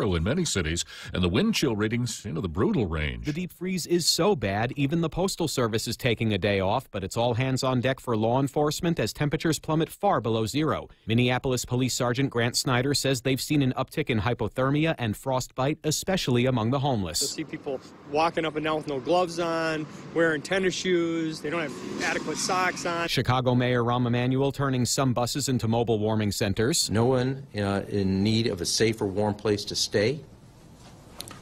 in many cities, and the wind chill readings into the brutal range. The deep freeze is so bad, even the Postal Service is taking a day off, but it's all hands on deck for law enforcement as temperatures plummet far below zero. Minneapolis Police Sergeant Grant Snyder says they've seen an uptick in hypothermia and frostbite, especially among the homeless. You'll see people walking up and down with no gloves on, wearing tennis shoes, they don't have adequate socks on. Chicago Mayor Rahm Emanuel turning some buses into mobile warming centers. No one in need of a safe or warm place to stay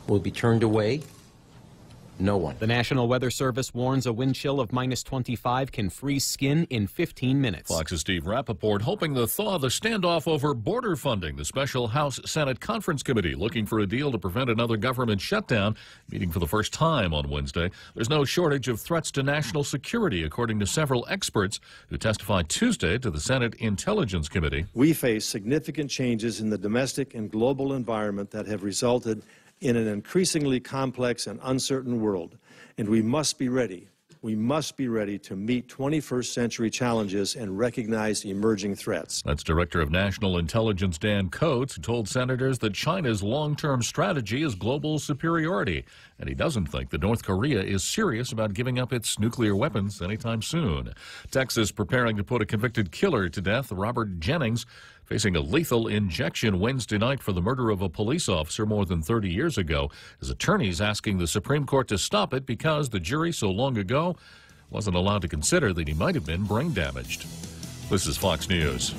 will be turned away. No one. The National Weather Service warns a wind chill of -25 can freeze skin in 15 minutes. Fox's Steve Rappaport hoping to thaw the standoff over border funding. The special House-Senate Conference Committee looking for a deal to prevent another government shutdown, meeting for the first time on Wednesday. There's no shortage of threats to national security, according to several experts who testified Tuesday to the Senate Intelligence Committee. We face significant changes in the domestic and global environment that have resulted in an increasingly complex and uncertain world, and we must be ready. We must be ready to meet 21st century challenges and recognize emerging threats. That's Director of National Intelligence Dan Coates, who told senators that China's long-term strategy is global superiority, and he doesn't think that North Korea is serious about giving up its nuclear weapons anytime soon. Texas preparing to put a convicted killer to death, Robert Jennings, facing a lethal injection Wednesday night for the murder of a police officer more than 30 years ago. His attorneys asking the Supreme Court to stop it because the jury so long ago wasn't allowed to consider that he might have been brain damaged. This is Fox News.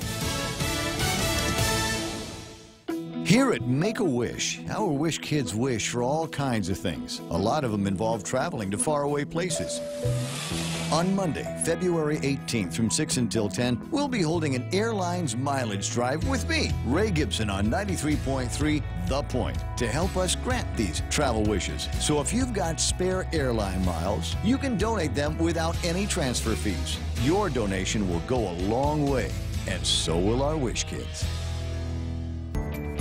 Here at Make-A-Wish, our Wish kids wish for all kinds of things. A lot of them involve traveling to faraway places. On Monday, February 18th from 6 until 10, we'll be holding an airlines mileage drive with me, Ray Gibson, on 93.3 The Point, to help us grant these travel wishes. So if you've got spare airline miles, you can donate them without any transfer fees. Your donation will go a long way, and so will our Wish kids.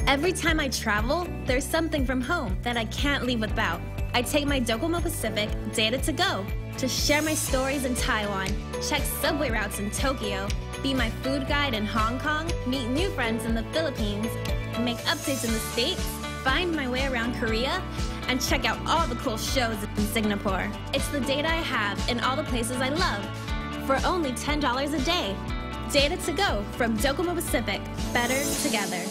Every time I travel, there's something from home that I can't leave without. I take my Docomo Pacific Data to Go to share my stories in Taiwan, check subway routes in Tokyo, be my food guide in Hong Kong, meet new friends in the Philippines, make updates in the States, find my way around Korea, and check out all the cool shows in Singapore. It's the data I have in all the places I love for only $10 a day. Data to Go from Docomo Pacific. Better together.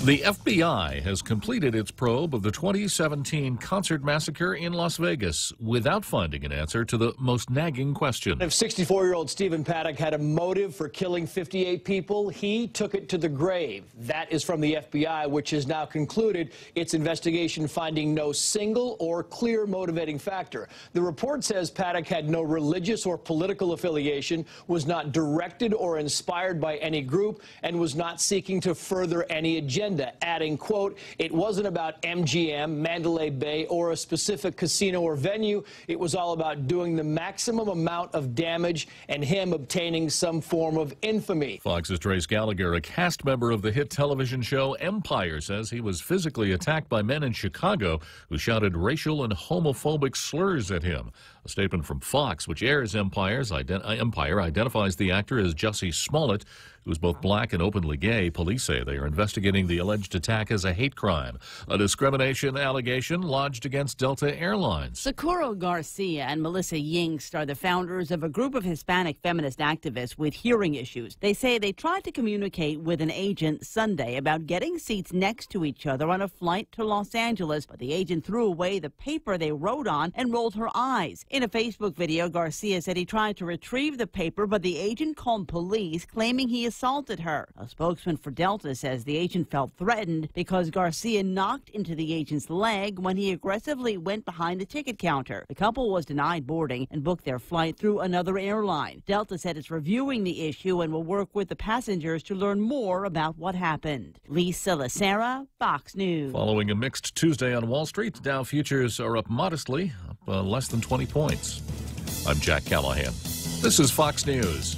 The FBI has completed its probe of the 2017 concert massacre in Las Vegas without finding an answer to the most nagging question. If 64-year-old Stephen Paddock had a motive for killing 58 people, he took it to the grave. That is from the FBI, which has now concluded its investigation, finding no single or clear motivating factor. The report says Paddock had no religious or political affiliation, was not directed or inspired by any group, and was not seeking to further any agenda. Adding, quote, it wasn't about MGM, Mandalay Bay, or a specific casino or venue. It was all about doing the maximum amount of damage and him obtaining some form of infamy. Fox's Trace Gallagher, a cast member of the hit television show Empire, says he was physically attacked by men in Chicago who shouted racial and homophobic slurs at him. A statement from Fox, which airs Empire, identifies the actor as Jussie Smollett, who is both black and openly gay. Police say they are investigating the alleged attack as a hate crime. A discrimination allegation lodged against Delta Airlines. Socorro Garcia and Melissa Yingst are the founders of a group of Hispanic feminist activists with hearing issues. They say they tried to communicate with an agent Sunday about getting seats next to each other on a flight to Los Angeles, but the agent threw away the paper they wrote on and rolled her eyes. In a Facebook video, Garcia said he tried to retrieve the paper, but the agent called police, claiming he assaulted her. A spokesman for Delta says the agent felt threatened because Garcia knocked into the agent's leg when he aggressively went behind the ticket counter. The couple was denied boarding and booked their flight through another airline. Delta said it's reviewing the issue and will work with the passengers to learn more about what happened. Lisa Lacera, Fox News. Following a mixed Tuesday on Wall Street, Dow futures are up modestly, up less than 20 points. I'm Jack Callahan. This is Fox News.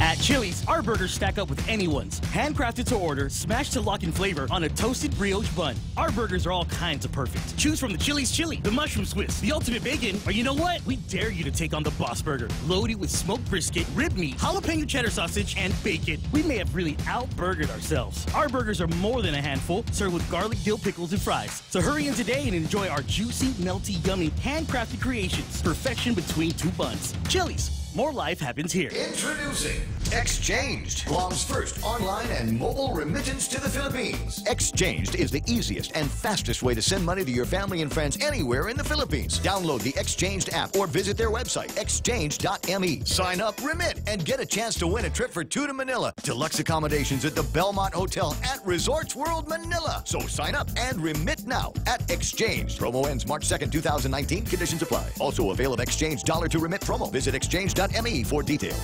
At Chili's, our burgers stack up with anyone's. Handcrafted to order, smashed to lock in flavor on a toasted brioche bun. Our burgers are all kinds of perfect. Choose from the Chili's Chili, the Mushroom Swiss, the Ultimate Bacon, or you know what? We dare you to take on the Boss Burger. Loaded with smoked brisket, rib meat, jalapeno cheddar sausage, and bacon. We may have really out-burgered ourselves. Our burgers are more than a handful, served with garlic, dill pickles, and fries. So hurry in today and enjoy our juicy, melty, yummy, handcrafted creations. Perfection between two buns. Chili's. More life happens here. Introducing Exchanged, Guam's first online and mobile remittance to the Philippines. Exchanged is the easiest and fastest way to send money to your family and friends anywhere in the Philippines. Download the Exchanged app or visit their website, exchanged.me. Sign up, remit, and get a chance to win a trip for two to Manila. Deluxe accommodations at the Belmont Hotel at Resorts World Manila. So sign up and remit now at Exchanged. Promo ends March 2nd, 2019. Conditions apply. Also avail of Exchange dollar to remit promo. Visit exchanged.me for details.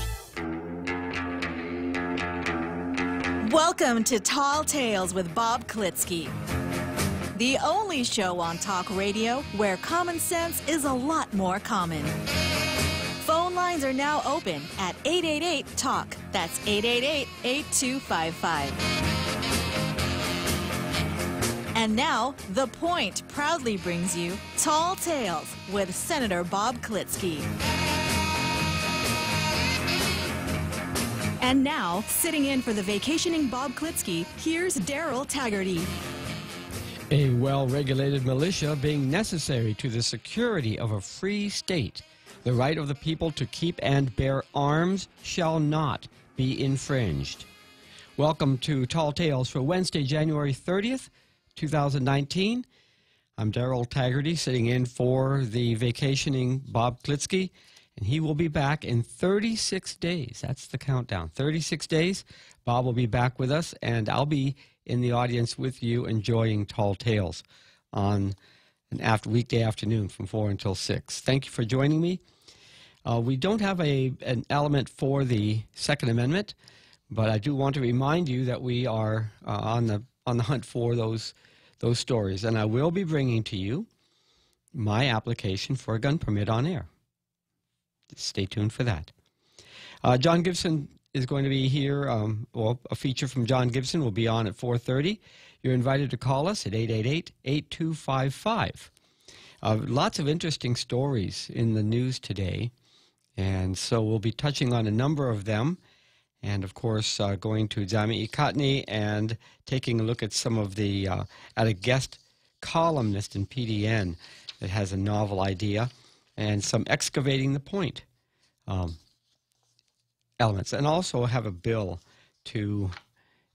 Welcome to Tall Tales with Bob Klitzkie, the only show on talk radio where common sense is a lot more common. Phone lines are now open at 888-TALK. That's 888-8255. And now, The Point proudly brings you Tall Tales with Senator Bob Klitzkie. And now, sitting in for the vacationing Bob Klitzkie, here's Daryl Taggarty. A well-regulated militia being necessary to the security of a free state. The right of the people to keep and bear arms shall not be infringed. Welcome to Tall Tales for Wednesday, January 30th, 2019. I'm Daryl Taggarty, sitting in for the vacationing Bob Klitzkie. And he will be back in 36 days. That's the countdown. 36 days. Bob will be back with us, and I'll be in the audience with you enjoying Tall Tales on an weekday afternoon from 4 until 6. Thank you for joining me. We don't have an element for the Second Amendment, but I do want to remind you that we are on the hunt for those stories. And I will be bringing to you my application for a gun permit on air. Stay tuned for that. John Gibson is going to be here. A feature from John Gibson will be on at 4:30. You're invited to call us at 888-8255. Lots of interesting stories in the news today, and so we'll be touching on a number of them. And, of course, going to Zami Ikatni and taking a look at some of the, at a guest columnist in PDN that has a novel idea, and some excavating the point elements. And also have a bill to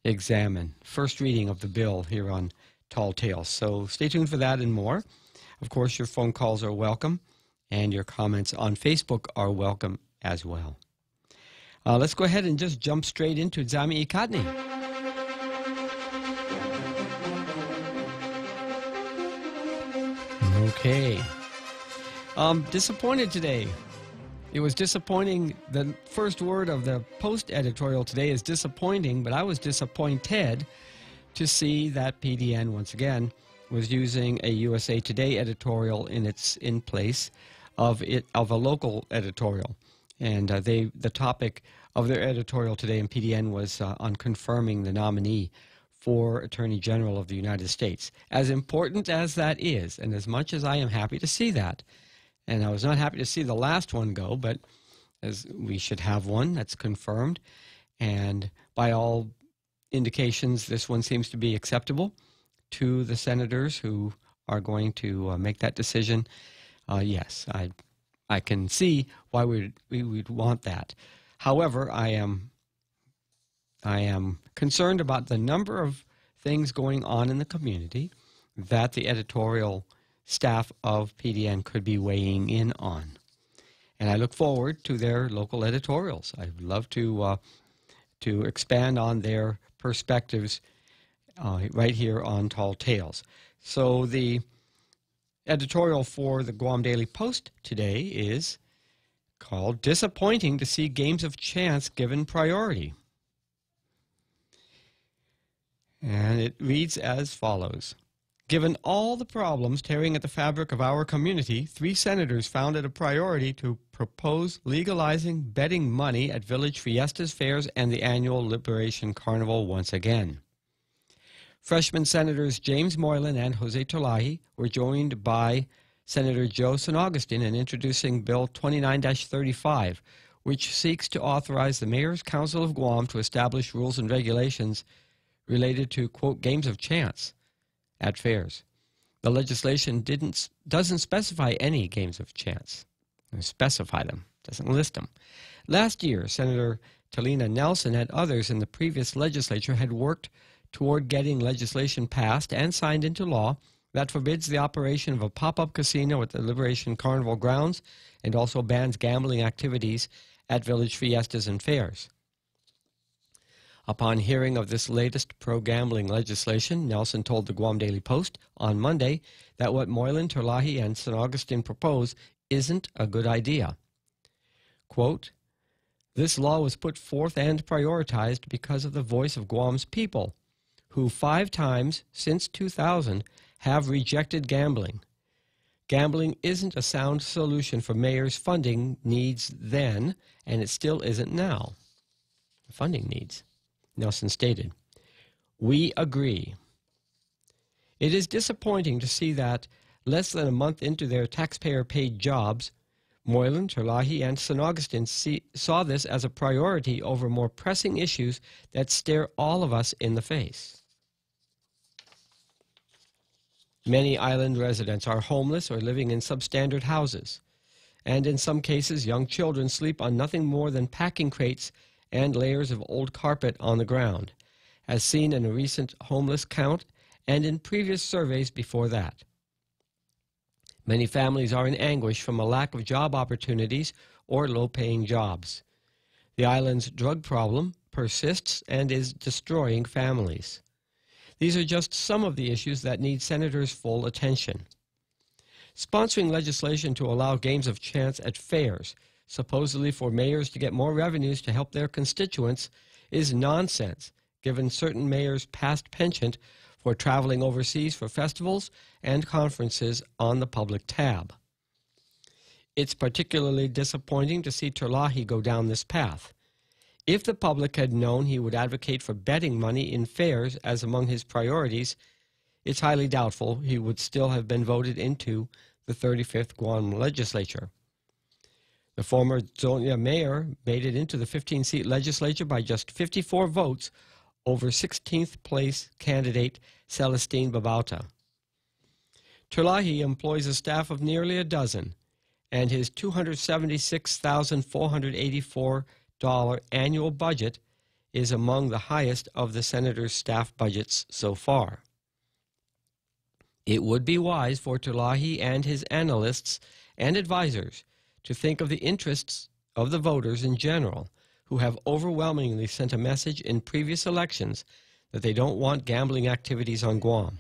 examine. First reading of the bill here on Tall Tales. So stay tuned for that and more. Of course, your phone calls are welcome, and your comments on Facebook are welcome as well. Let's go ahead and just jump straight into Zami Ikatni. Okay. Disappointed today. It was disappointing. The first word of the Post editorial today is disappointing, but I was disappointed to see that PDN once again was using a USA Today editorial in place of a local editorial. And the topic of their editorial today in PDN was on confirming the nominee for Attorney General of the United States. As important as that is, and as much as I am happy to see that, and I was not happy to see the last one go, but as we should have one that's confirmed, and by all indications, this one seems to be acceptable to the senators who are going to make that decision. Yes, I can see why we would want that. However, I am concerned about the number of things going on in the community that the editorial staff of PDN could be weighing in on. And I look forward to their local editorials. I'd love to expand on their perspectives right here on Tall Tales. So the editorial for the Guam Daily Post today is called "Disappointing to See Games of Chance Given Priority." And it reads as follows. Given all the problems tearing at the fabric of our community, 3 senators found it a priority to propose legalizing betting money at village fiestas, fairs, and the annual Liberation Carnival once again. Freshman Senators James Moylan and Jose Tolahi were joined by Senator Joe St. Augustine in introducing Bill 29-35, which seeks to authorize the Mayor's Council of Guam to establish rules and regulations related to, quote, games of chance at fairs. The legislation doesn't specify any games of chance. It specify them, doesn't list them. Last year, Senator Talina Nelson and others in the previous legislature had worked toward getting legislation passed and signed into law that forbids the operation of a pop-up casino at the Liberation Carnival grounds and also bans gambling activities at village fiestas and fairs. Upon hearing of this latest pro-gambling legislation, Nelson told the Guam Daily Post on Monday that what Moylan, Tolahi, and St. Augustine propose isn't a good idea. Quote, "This law was put forth and prioritized because of the voice of Guam's people, who 5 times since 2000 have rejected gambling. Gambling isn't a sound solution for mayors' funding needs then, and it still isn't now." Funding needs. Nelson stated, "We agree. It is disappointing to see that, less than a month into their taxpayer-paid jobs, Moylan, Tolahi, and St. Augustine saw this as a priority over more pressing issues that stare all of us in the face. Many island residents are homeless or living in substandard houses, and in some cases young children sleep on nothing more than packing crates and layers of old carpet on the ground, as seen in a recent homeless count and in previous surveys before that. Many families are in anguish from a lack of job opportunities or low-paying jobs. The island's drug problem persists and is destroying families. These are just some of the issues that need senators' full attention. Sponsoring legislation to allow games of chance at fairs, supposedly for mayors to get more revenues to help their constituents, is nonsense, given certain mayors' past penchant for traveling overseas for festivals and conferences on the public tab. It's particularly disappointing to see Tolahi go down this path. If the public had known he would advocate for betting money in fairs as among his priorities, it's highly doubtful he would still have been voted into the 35th Guam legislature. The former Zonia mayor made it into the 15-seat legislature by just 54 votes over 16th place candidate Celestine Babauta. Tolahi employs a staff of nearly a dozen, and his $276,484 annual budget is among the highest of the senator's staff budgets so far. It would be wise for Tolahi and his analysts and advisors to think of the interests of the voters in general, who have overwhelmingly sent a message in previous elections that they don't want gambling activities on Guam.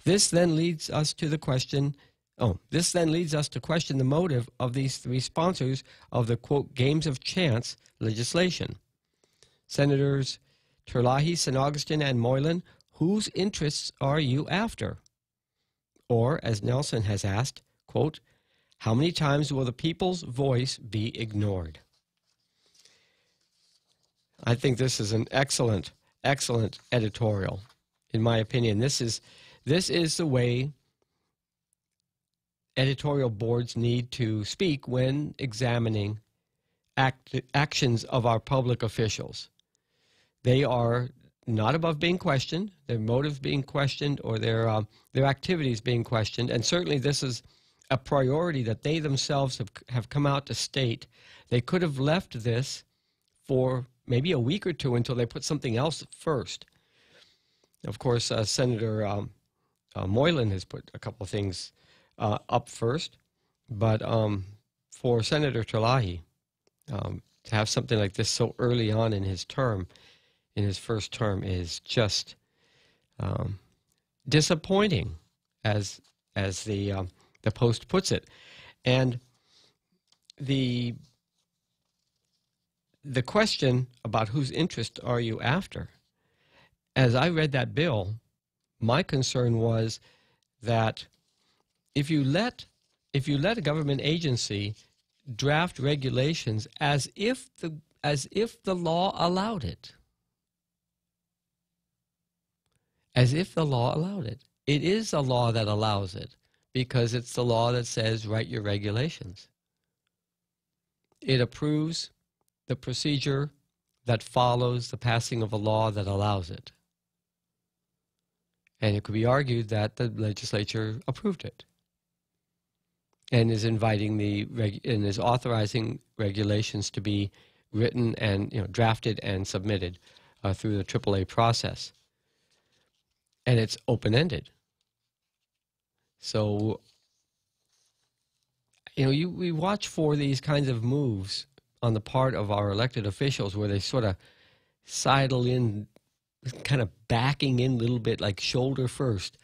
This then leads us to question the motive of these 3 sponsors of the, quote, games of chance legislation. Senators Tolahi, St. Augustine, and Moylan, whose interests are you after? Or, as Nelson has asked, quote, how many times will the people's voice be ignored? I think this is an excellent, excellent editorial, in my opinion. This is the way editorial boards need to speak when examining actions of our public officials. They are not above being questioned, their motives being questioned, or their activities being questioned, and certainly this is a priority that they themselves have come out to state. They could have left this for maybe a week or two until they put something else first. Of course, Senator Moylan has put a couple of things up first, but for Senator Tolahi to have something like this so early on in his term, in his first term, is just disappointing, as the Post puts it. And the question about whose interest are you after, as I read that bill, My concern was that if you let a government agency draft regulations as if the law allowed it, it is a law that allows it, because it's the law that says write your regulations. It approves the procedure that follows the passing of a law that allows it. And it could be argued that the legislature approved it and is inviting and is authorizing regulations to be written and drafted and submitted through the AAA process. And it's open-ended. So, we watch for these kinds of moves on the part of our elected officials where they sort of sidle in, kind of backing in a little bit, like shoulder first,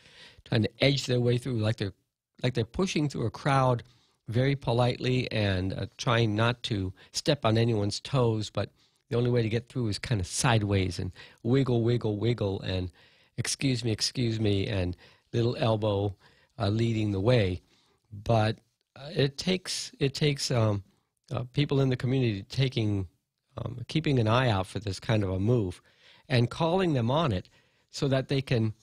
trying to edge their way through, like they're pushing through a crowd very politely and trying not to step on anyone's toes, but the only way to get through is kind of sideways and wiggle, wiggle, wiggle, and excuse me, and little elbow leading the way. But it takes people in the community keeping an eye out for this kind of a move and calling them on it so that they can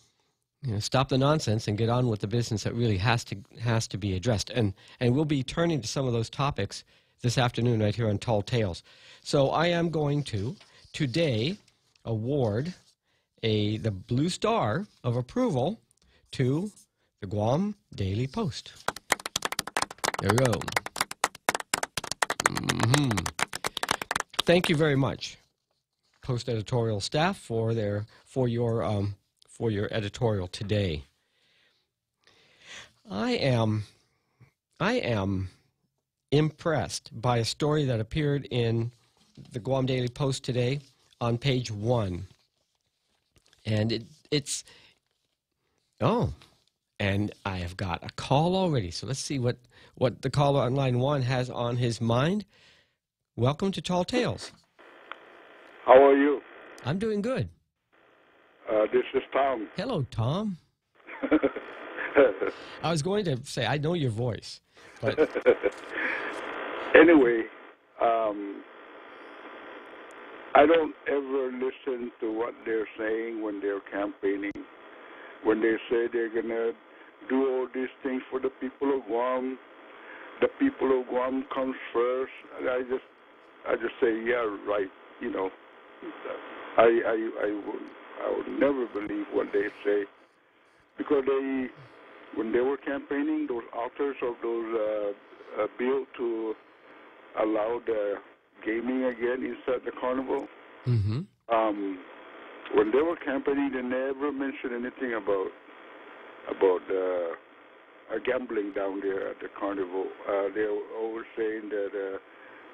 stop the nonsense and get on with the business that really has to be addressed. And we'll be turning to some of those topics this afternoon right here on Tall Tales. So I am going to today award the Blue Star of Approval to the Guam Daily Post. There we go. Thank you very much, Post editorial staff, for your editorial today. I am impressed by a story that appeared in the Guam Daily Post today on page 1. And and I have got a call already. So let's see what the caller on line 1 has on his mind. Welcome to Tall Tales. How are you? I'm doing good. This is Tom. Hello, Tom. I was going to say, I know your voice, but... Anyway, I don't ever listen to what they're saying when they're campaigning. When they say they're going to do all these things for the people of Guam, the people of Guam comes first. I just say, yeah, right. I would never believe what they say, because when they were campaigning, those authors of those bill to allow the gaming again inside the carnival, when they were campaigning, they never mentioned anything about gambling down there at the carnival. They were always saying that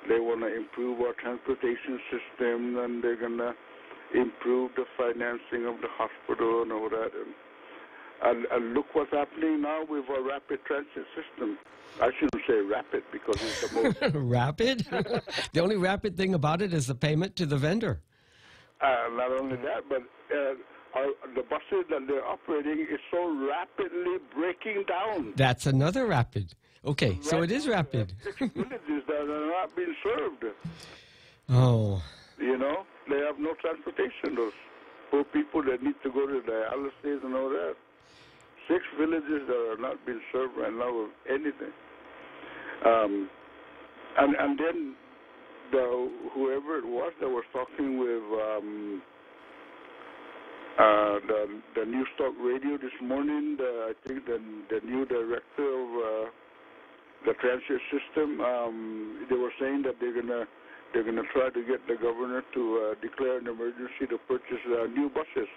they want to improve our transportation system, and they're going to improve the financing of the hospital and all that. And look what's happening now with our rapid transit system. I shouldn't say rapid because it's the most... Rapid? The only rapid thing about it is the payment to the vendor. Not only that, but the buses that they're operating is so rapidly breaking down. That's another rapid. Okay, so it is rapid. Villages that are not being served. Oh. They have no transportation. Those poor people that need to go to dialysis and all that. 6 villages that are not being served right now with anything. And then whoever it was that was talking with the News Talk Radio this morning, I think the new director of the transit system, they were saying that they're gonna try to get the governor to declare an emergency to purchase new buses.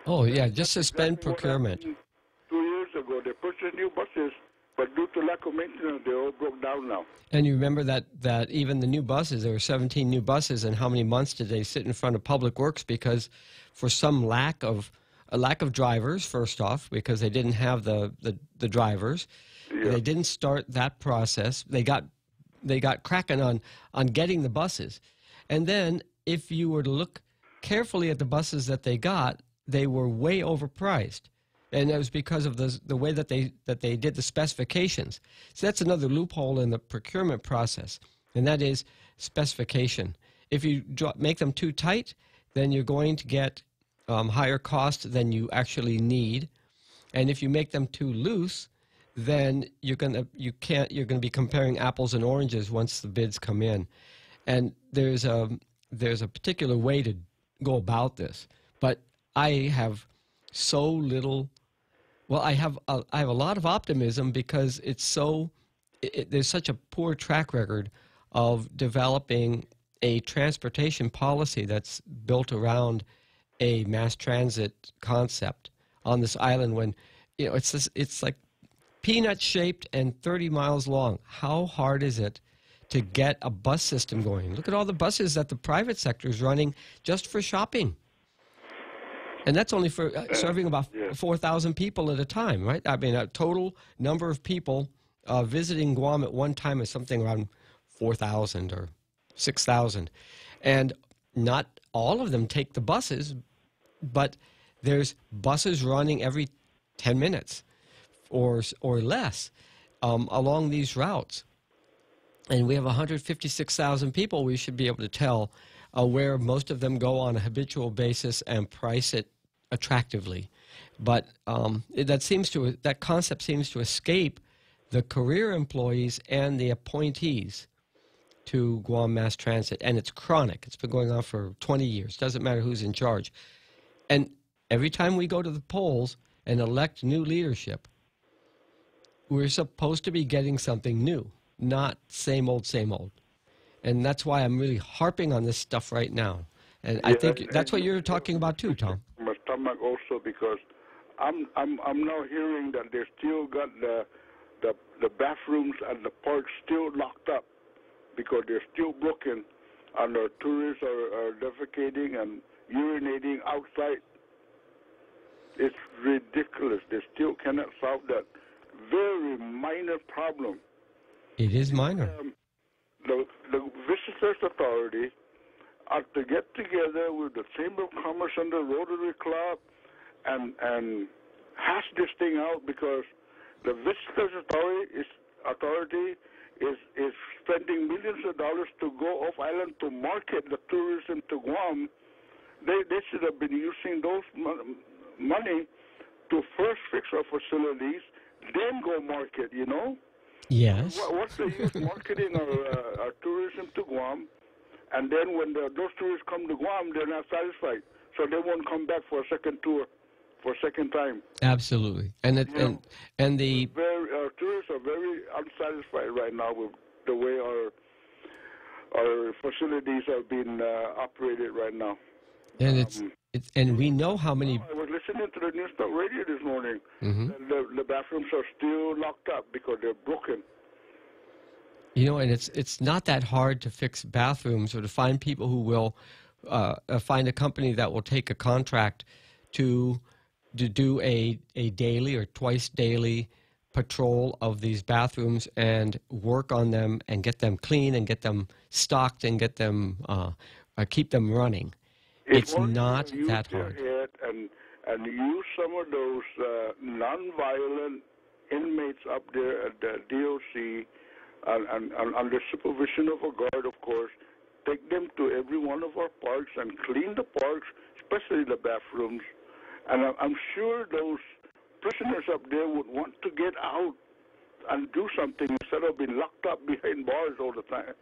Oh yeah, just suspend procurement. 2 years ago, they purchased new buses, but due to lack of maintenance, they all broke down now. And you remember that even the new buses, there were 17 new buses, and how many months did they sit in front of Public Works because for some lack of drivers, first off, because they didn't have the drivers. Yeah. They didn't start that process. They got cracking on getting the buses. And then if you were to look carefully at the buses that they got, they were way overpriced. And it was because of the way that they did the specifications. So that's another loophole in the procurement process, and that is specification. If you make them too tight, then you're going to get higher cost than you actually need. And if you make them too loose, then you're going to be comparing apples and oranges once the bids come in. And there's a particular way to go about this. But I have so little. Well, I have a lot of optimism because there's such a poor track record of developing a transportation policy that's built around a mass transit concept on this island. When it's like peanut shaped and 30 miles long. How hard is it to get a bus system going? Look at all the buses that the private sector is running just for shopping. And that's only for serving about 4,000 people at a time, right? I mean, a total number of people visiting Guam at one time is something around 4,000 or 6,000. And not all of them take the buses, but there's buses running every 10 minutes or less along these routes. And we have 156,000 people. We should be able to tell where most of them go on a habitual basis and price it attractively. But that concept seems to escape the career employees and the appointees to Guam Mass Transit. And it's chronic. It's been going on for 20 years. Doesn't matter who's in charge. And every time we go to the polls and elect new leadership, we're supposed to be getting something new, not same old, same old. And that's why I'm really harping on this stuff right now. And I think that's what you're talking about too, Tom. My stomach also, because I'm now hearing that they still got the bathrooms and the parks still locked up because they're still broken, and our tourists are defecating and urinating outside. It's ridiculous. They still cannot solve that very minor problem. It is minor. The Visitors Authority are to get together with the Chamber of Commerce and the Rotary Club and hash this thing out, because the Visitors Authority is spending millions of dollars to go off island to market the tourism to Guam. They should have been using those money to first fix our facilities, then go market, you know? Yes. What's the use marketing our tourism to Guam, and then when those tourists come to Guam, they're not satisfied, so they won't come back for a second tour, for a second time. Absolutely. And our tourists are very unsatisfied right now with the way our facilities are being operated right now. And and we know how many. I was listening to the News Talk Radio this morning. Mm-hmm. The bathrooms are still locked up because they're broken. You know, and it's not that hard to fix bathrooms or to find people who will find a company that will take a contract to do a daily or twice daily patrol of these bathrooms and work on them and get them clean and get them stocked and get them keep them running. It's not that hard. And use some of those non-violent inmates up there at the DOC, and under supervision of a guard, of course, take them to every one of our parks and clean the parks, especially the bathrooms. And I'm sure those prisoners up there would want to get out and do something instead of being locked up behind bars all the time,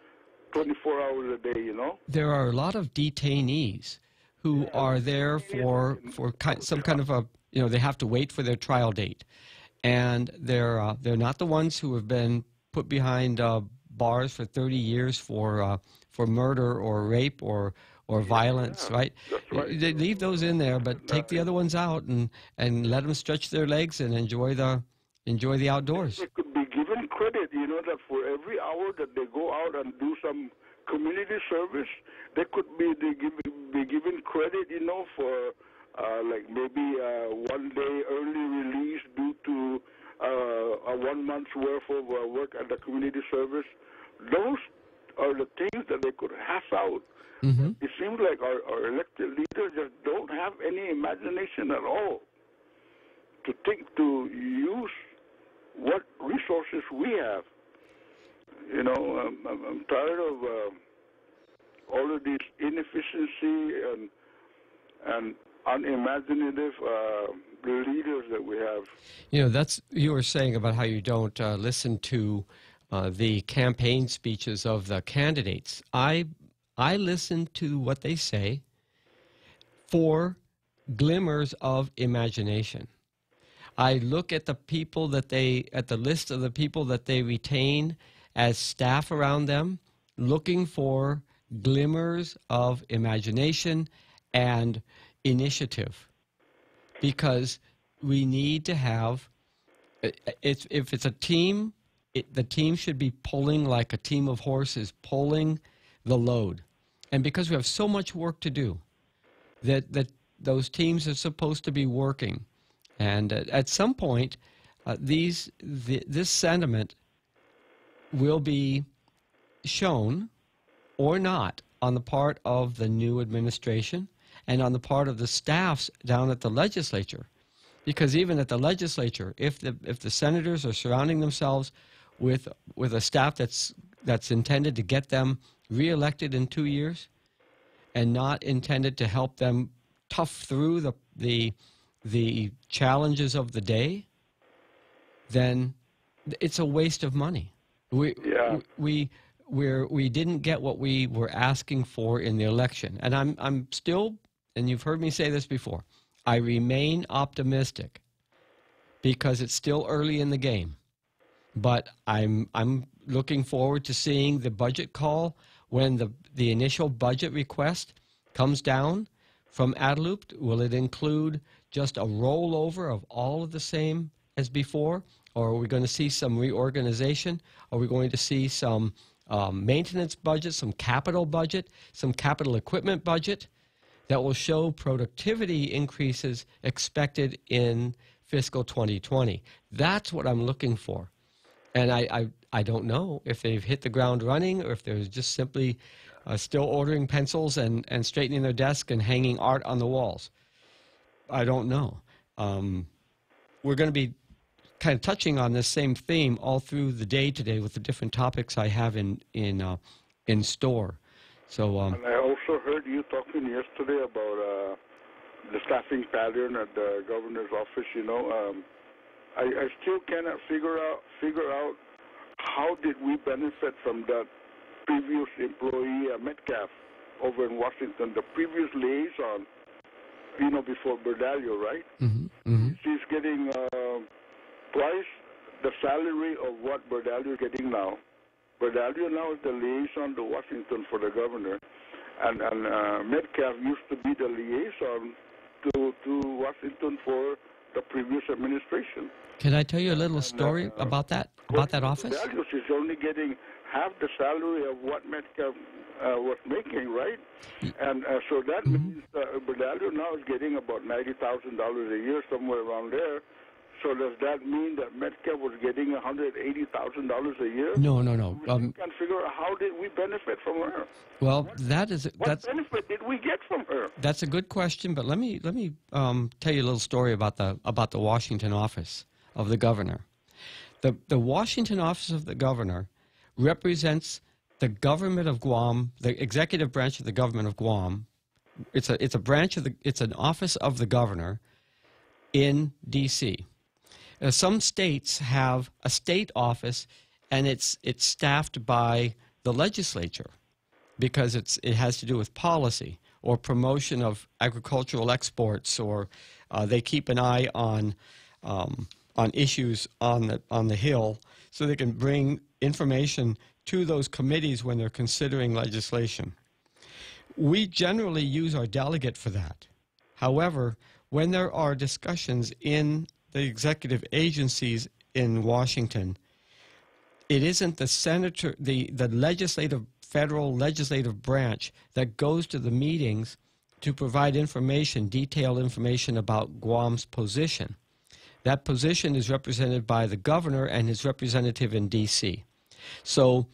24 hours a day, you know? There are a lot of detainees who are there for some kind of a, they have to wait for their trial date. And they're not the ones who have been put behind bars for 30 years for murder or rape or violence, right? They leave those in there, but take the other ones out and let them stretch their legs and enjoy the outdoors. They could be given credit, that for every hour that they go out and do some community service, they could be given credit, for like maybe 1 day early release due to a 1 month's worth of work at the community service. Those are the things that they could hash out. Mm-hmm. It seems like our elected leaders just don't have any imagination at all to use what resources we have. You know, I'm tired of all of this inefficiency and unimaginative leaders that we have. You know, that's you were saying about how you don't listen to the campaign speeches of the candidates. I listen to what they say for glimmers of imagination. I look at the people that at the list of the people that they retain as staff around them, looking for glimmers of imagination and initiative, because we need to have, if it's a team, the team should be pulling like a team of horses, pulling the load. And because we have so much work to do, that those teams are supposed to be working. And at some point, this sentiment will be shown or not on the part of the new administration and on the part of the staffs down at the legislature. Because even at the legislature, if the senators are surrounding themselves with a staff that's intended to get them reelected in 2 years and not intended to help them tough through the challenges of the day, then it's a waste of money. We didn't get what we were asking for in the election, and I'm still, and you've heard me say this before, I remain optimistic because it's still early in the game. But I'm looking forward to seeing the budget call when the initial budget request comes down from Adelup. Will it include just a rollover of all of the same as before? Or are we going to see some reorganization? Are we going to see some maintenance budget, some capital equipment budget that will show productivity increases expected in fiscal 2020? That's what I'm looking for. And I don't know if they've hit the ground running or if they're just simply still ordering pencils and straightening their desk and hanging art on the walls. I don't know. We're going to be kind of touching on this same theme all through the day today with the different topics I have in store. So, and I also heard you talking yesterday about the staffing pattern at the governor's office. You know, I still cannot figure out how did we benefit from that previous employee Metcalf over in Washington, the previous liaison, you know, before Berdalio, right? Mm-hmm. Mm-hmm. She's getting twice the salary of what Berdalio is getting now. Berdalio now is the liaison to Washington for the governor, and Metcalf used to be the liaison to Washington for the previous administration. Can I tell you a little story about that office? Berdalio is only getting half the salary of what Metcalf was making, right? And so that means Berdalio now is getting about $90,000 a year, somewhere around there. So does that mean that Metcalf was getting $180,000 a year? No. We can figure out how did we benefit from her. Well, what benefit did we get from her? That's a good question, but let me tell you a little story about the Washington office of the governor. The Washington office of the governor represents the government of Guam, the executive branch of the government of Guam. It's a branch of it's an office of the governor in D.C. Some states have a state office, and it's staffed by the legislature because it has to do with policy or promotion of agricultural exports, or they keep an eye on issues on the Hill so they can bring information to those committees when they're considering legislation. We generally use our delegate for that. However, when there are discussions in the executive agencies in Washington, it isn't the senator, the federal legislative branch that goes to the meetings to provide information, detailed information about Guam's position. That position is represented by the governor and his representative in D.C. So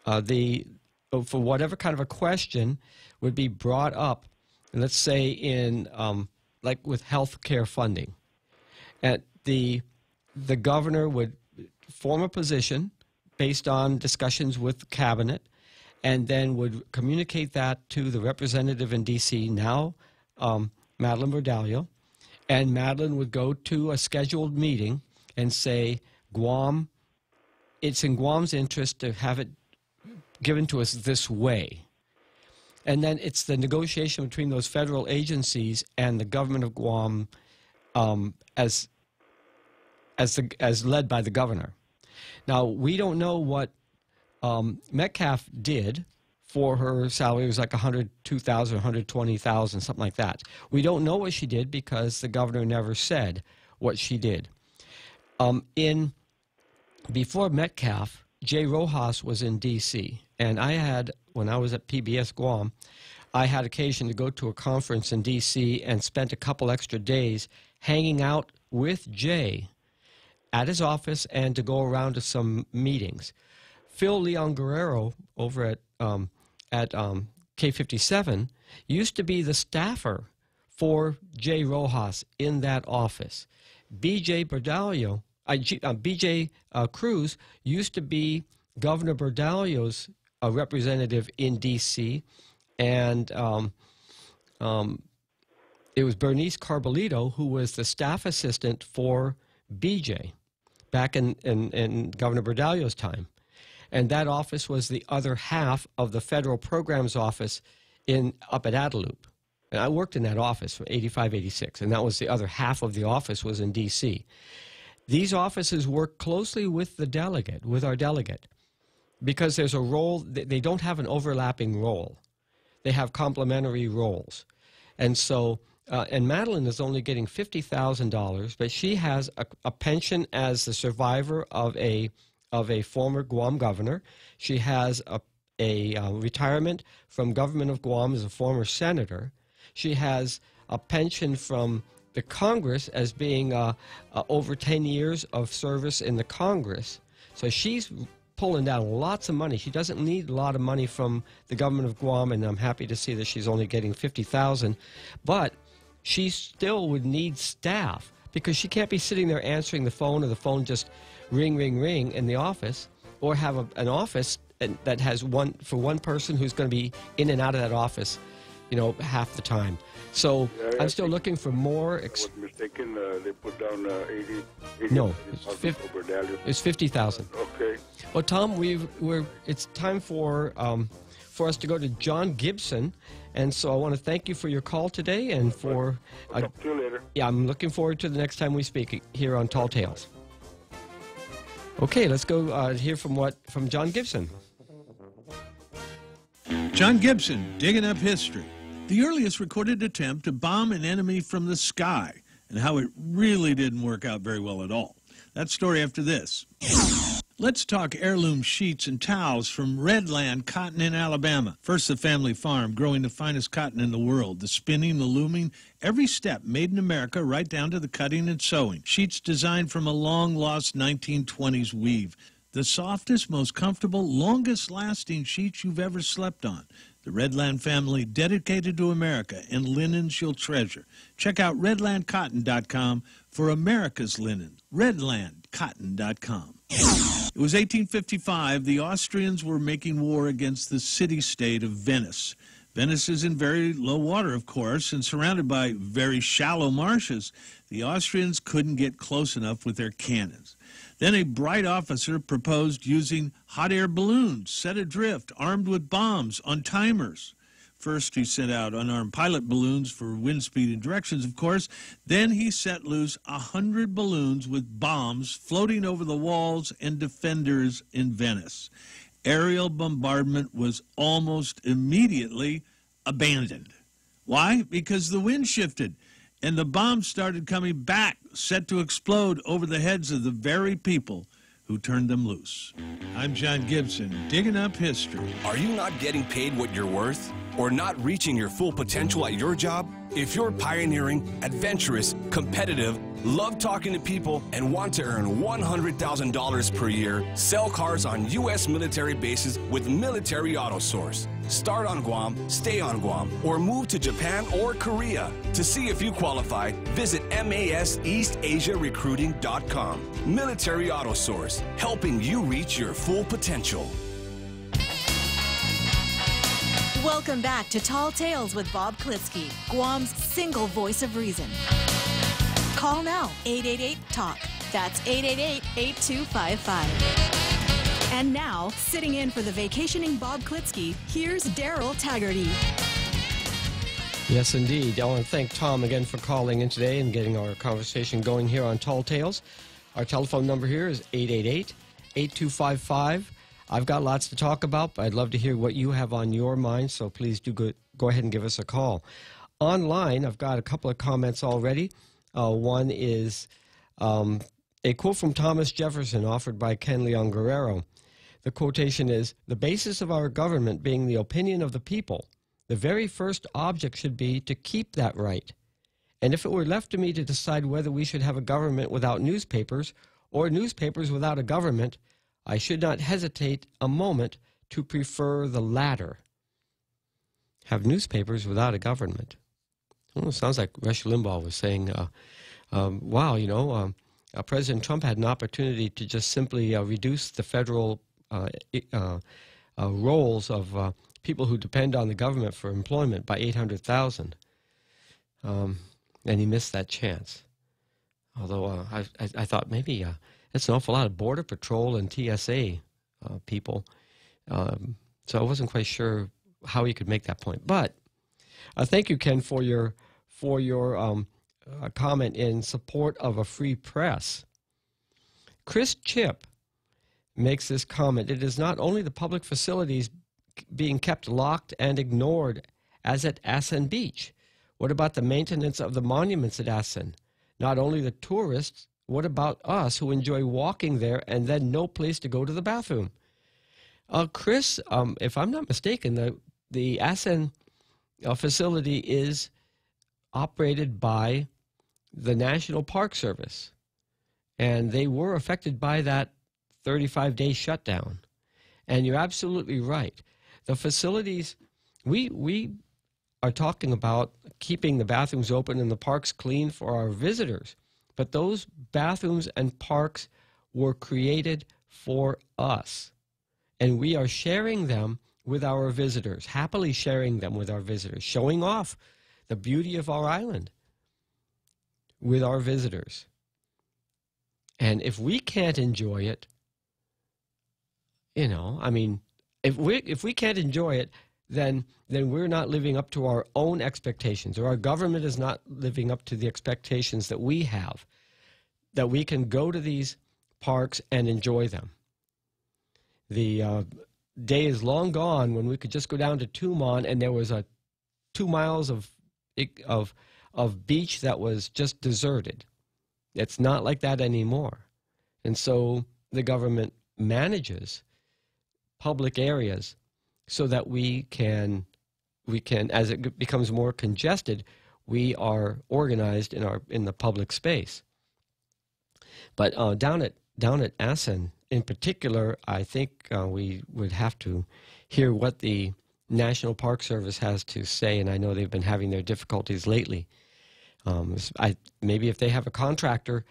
for whatever kind of a question would be brought up, let's say in like with health care funding, and the governor would form a position based on discussions with cabinet, and then would communicate that to the representative in D.C., now Madeline Bordallo, and Madeline would go to a scheduled meeting and say, Guam, it's in Guam's interest to have it given to us this way. And then it's the negotiation between those federal agencies and the government of Guam as led by the governor. Now, we don't know what Metcalf did for her salary. It was like $102,000, $120,000, something like that. We don't know what she did because the governor never said what she did. Before Metcalf, Jay Rojas was in D.C., and when I was at PBS Guam, I had occasion to go to a conference in D.C. and spent a couple extra days hanging out with Jay at his office and to go around to some meetings. Phil Leon Guerrero over at K57 used to be the staffer for Jay Rojas in that office. B.J. Cruz used to be Governor Bordallo's representative in D.C., and it was Bernice Carbolito who was the staff assistant for B.J. back in Governor Bordallo's time. And that office was the other half of the federal programs office up at Adelup. And I worked in that office from 85, 86, and that was the other half of the office was in D.C. These offices work closely with the delegate, with our delegate, because there's a role, they don't have an overlapping role. They have complementary roles. And so, and Madeline is only getting $50,000, but she has a pension as the survivor of a former Guam governor. She has a retirement from government of Guam as a former senator. She has a pension from the Congress as being over 10 years of service in the Congress. So she's pulling down lots of money. She doesn't need a lot of money from the government of Guam, and I'm happy to see that she's only getting $50,000. But she still would need staff because she can't be sitting there answering the phone or the phone just ring, ring, ring in the office, or have an office that has one person who's going to be in and out of that office, half the time. So I'm still looking for more. I was mistaken. They put down 80. No, it's 50,000. Okay. Well, Tom, it's time for us to go to John Gibson, and so I want to thank you for your call today and for. I'll talk to you later. Yeah, I'm looking forward to the next time we speak here on Tall Tales. Okay, let's go hear from John Gibson. John Gibson, digging up history. The earliest recorded attempt to bomb an enemy from the sky, and how it really didn't work out very well at all. That story after this. Let's talk heirloom sheets and towels from Redland Cotton in Alabama. First, the family farm, growing the finest cotton in the world. The spinning, the looming, every step made in America, right down to the cutting and sewing. Sheets designed from a long-lost 1920s weave. The softest, most comfortable, longest-lasting sheets you've ever slept on. The Redland family, dedicated to America and linens you'll treasure. Check out redlandcotton.com for America's linen. redlandcotton.com. It was 1855. The Austrians were making war against the city-state of Venice. Venice is in very low water, of course, and surrounded by very shallow marshes. The Austrians couldn't get close enough with their cannons. Then a bright officer proposed using hot air balloons set adrift, armed with bombs on timers. First, he sent out unarmed pilot balloons for wind speed and directions, of course. Then he set loose 100 balloons with bombs floating over the walls and defenders in Venice. Aerial bombardment was almost immediately abandoned. Why? Because the wind shifted, and the bombs started coming back, set to explode over the heads of the very people who turned them loose. I'm John Gibson, digging up history. Are you not getting paid what you're worth? Or not reaching your full potential at your job? If you're pioneering, adventurous, competitive, love talking to people, and want to earn $100,000 per year, sell cars on U.S. military bases with Military Auto Source. Start on Guam, stay on Guam, or move to Japan or Korea. To see if you qualify, visit MASEastasiarecruiting.com. Military Auto Source, helping you reach your full potential. Welcome back to Tall Tales with Bob Klitzkie, Guam's single voice of reason. Call now, 888-TALK. That's 888-8255. And now, sitting in for the vacationing Bob Klitzkie, here's Daryl Taggarty. Yes, indeed. I want to thank Tom again for calling in today and getting our conversation going here on Tall Tales. Our telephone number here is 888-8255. I've got lots to talk about, but I'd love to hear what you have on your mind, so please do go ahead and give us a call. Online, I've got a couple of comments already. One is a quote from Thomas Jefferson offered by Ken Leon Guerrero. The quotation is, "The basis of our government being the opinion of the people, the very first object should be to keep that right. And if it were left to me to decide whether we should have a government without newspapers or newspapers without a government, I should not hesitate a moment to prefer the latter." Have newspapers without a government. Well, it sounds like Rush Limbaugh was saying, wow, you know, President Trump had an opportunity to just simply reduce the federal rolls of people who depend on the government for employment by 800,000. And he missed that chance. Although I thought maybe that's an awful lot of Border Patrol and TSA people. So I wasn't quite sure how he could make that point. But thank you, Ken, for your comment in support of a free press. Chris Chip makes this comment. It is not only the public facilities being kept locked and ignored as at Assen Beach. What about the maintenance of the monuments at Assen? Not only the tourists, what about us who enjoy walking there and then no place to go to the bathroom? Chris, if I'm not mistaken, the Assen facility is operated by the National Park Service, and they were affected by that 35-day shutdown. And you're absolutely right. The facilities, we are talking about keeping the bathrooms open and the parks clean for our visitors. But those bathrooms and parks were created for us. And we are sharing them with our visitors, happily sharing them with our visitors, showing off the beauty of our island with our visitors. And if we can't enjoy it, you know, I mean, if we can't enjoy it, then we're not living up to our own expectations, or our government is not living up to the expectations that we have, that we can go to these parks and enjoy them. The day is long gone when we could just go down to Tumon and there was a 2 miles of beach that was just deserted. It's not like that anymore. And so the government manages public areas so that we can, as it becomes more congested, we are organized in the public space. But down at Assen, in particular, I think we would have to hear what the National Park Service has to say, and I know they've been having their difficulties lately. Maybe if they have a contractor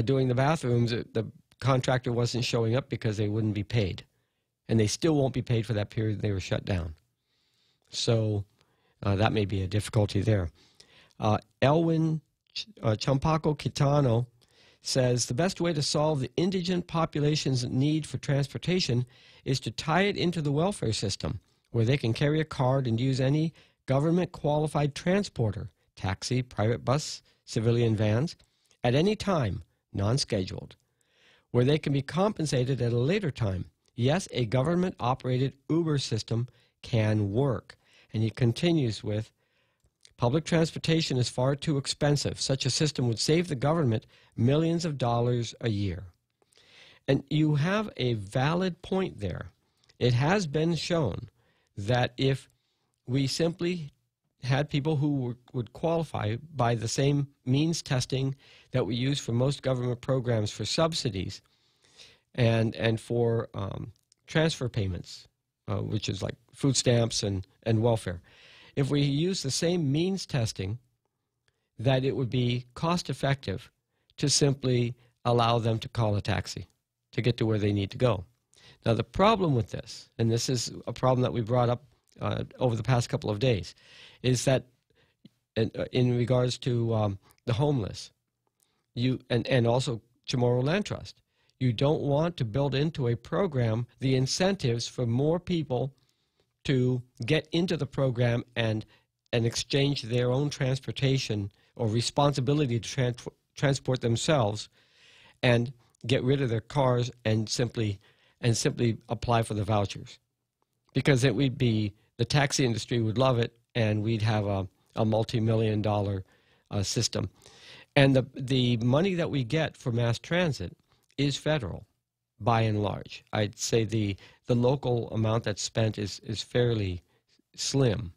doing the bathrooms, the contractor wasn't showing up because they wouldn't be paid. And they still won't be paid for that period they were shut down. So that may be a difficulty there. Elwin Champaco Quitano says, the best way to solve the indigent population's need for transportation is to tie it into the welfare system, where they can carry a card and use any government-qualified transporter, taxi, private bus, civilian vans, at any time, non-scheduled, where they can be compensated at a later time. Yes, a government-operated Uber system can work. And he continues with, public transportation is far too expensive. Such a system would save the government millions of dollars a year. And you have a valid point there. It has been shown that if we simply had people who would qualify by the same means testing that we use for most government programs for subsidies and for transfer payments, which is like food stamps and welfare. If we use the same means testing, that it would be cost effective to simply allow them to call a taxi to get to where they need to go. Now, the problem with this, and this is a problem that we brought up over the past couple of days, is that in regards to the homeless, and also Chamorro Land Trust, you don't want to build into a program the incentives for more people to get into the program and exchange their own transportation or responsibility to transport themselves and get rid of their cars and simply apply for the vouchers. Because it would be, the taxi industry would love it, and we'd have a multi-million-dollar system. And the money that we get for mass transit is federal, by and large. I'd say the local amount that's spent is fairly slim.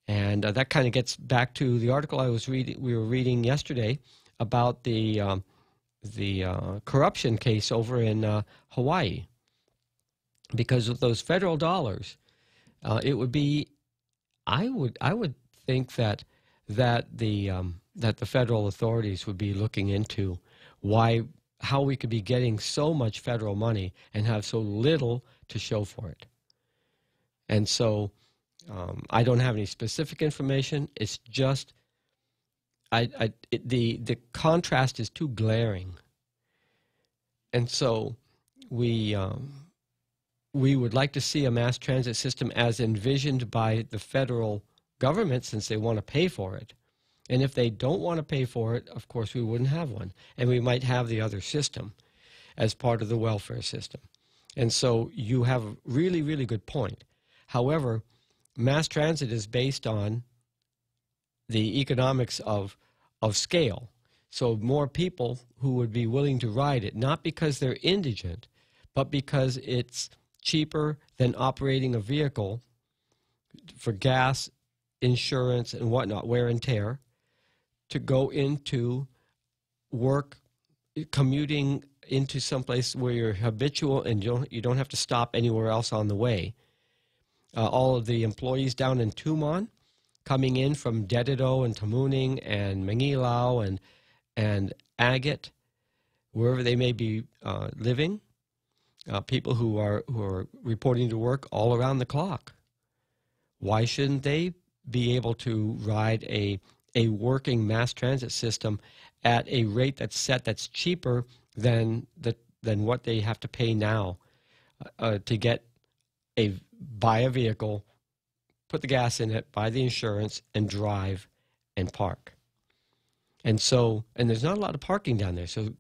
And that kind of gets back to the article we were reading yesterday about the corruption case over in Hawaii. Because of those federal dollars, it would be, I would think that the federal authorities would be looking into how we could be getting so much federal money and have so little to show for it. And so I don't have any specific information. It's just the contrast is too glaring. And so we would like to see a mass transit system as envisioned by the federal government, since they want to pay for it. And if they don't want to pay for it, of course, we wouldn't have one. And we might have the other system as part of the welfare system. And so you have a really, really good point. However, mass transit is based on the economics of scale. So more people who would be willing to ride it, not because they're indigent, but because it's cheaper than operating a vehicle for gas, insurance, and whatnot, wear and tear, to go into work, commuting into someplace where you're habitual and you don't have to stop anywhere else on the way. All of the employees down in Tumon, coming in from Dedido and Tamuning and Mangilau and Agate, wherever they may be living, people who are reporting to work all around the clock. Why shouldn't they be able to ride a working mass transit system at a rate that's cheaper than what they have to pay now to buy a vehicle, put the gas in it, buy the insurance, and drive and park? And so, and there's not a lot of parking down there. So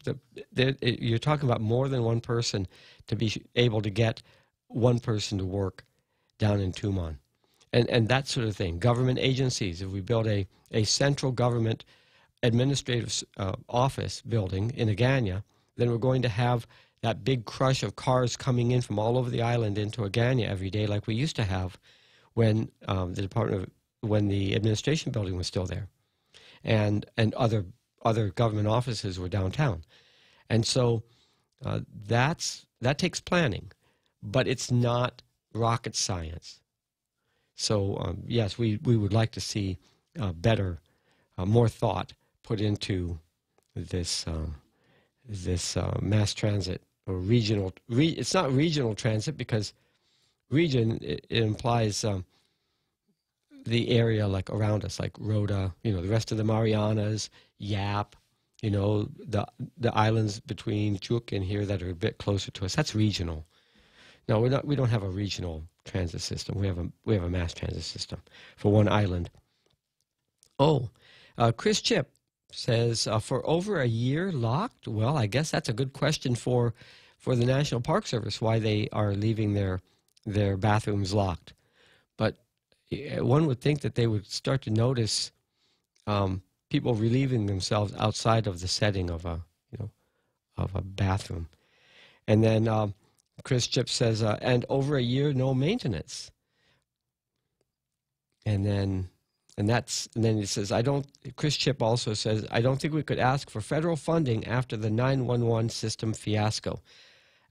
you're talking about more than one person to be able to get one person to work down in Tumon. And that sort of thing. Government agencies, if we build a central government administrative office building in Agana, then we're going to have that big crush of cars coming in from all over the island into Agana every day, like we used to have when when the administration building was still there, and other government offices were downtown. And so that takes planning, but it's not rocket science. So yes, we would like to see more thought put into this mass transit or regional. It's not regional transit, because region it implies the area like around us, like Rhoda, the rest of the Marianas, Yap, the islands between Chuuk and here that are a bit closer to us. That's regional. No, we don't have a regional transit system. We have a mass transit system for one island. Oh, Chris Chip says, for over a year locked? Well, I guess that's a good question for the National Park Service, why they are leaving their bathrooms locked. But one would think that they would start to notice people relieving themselves outside of the setting of a bathroom. And then Chris Chip says, and over a year, no maintenance. And then And then he says, Chris Chip also says, I don't think we could ask for federal funding after the 911 system fiasco.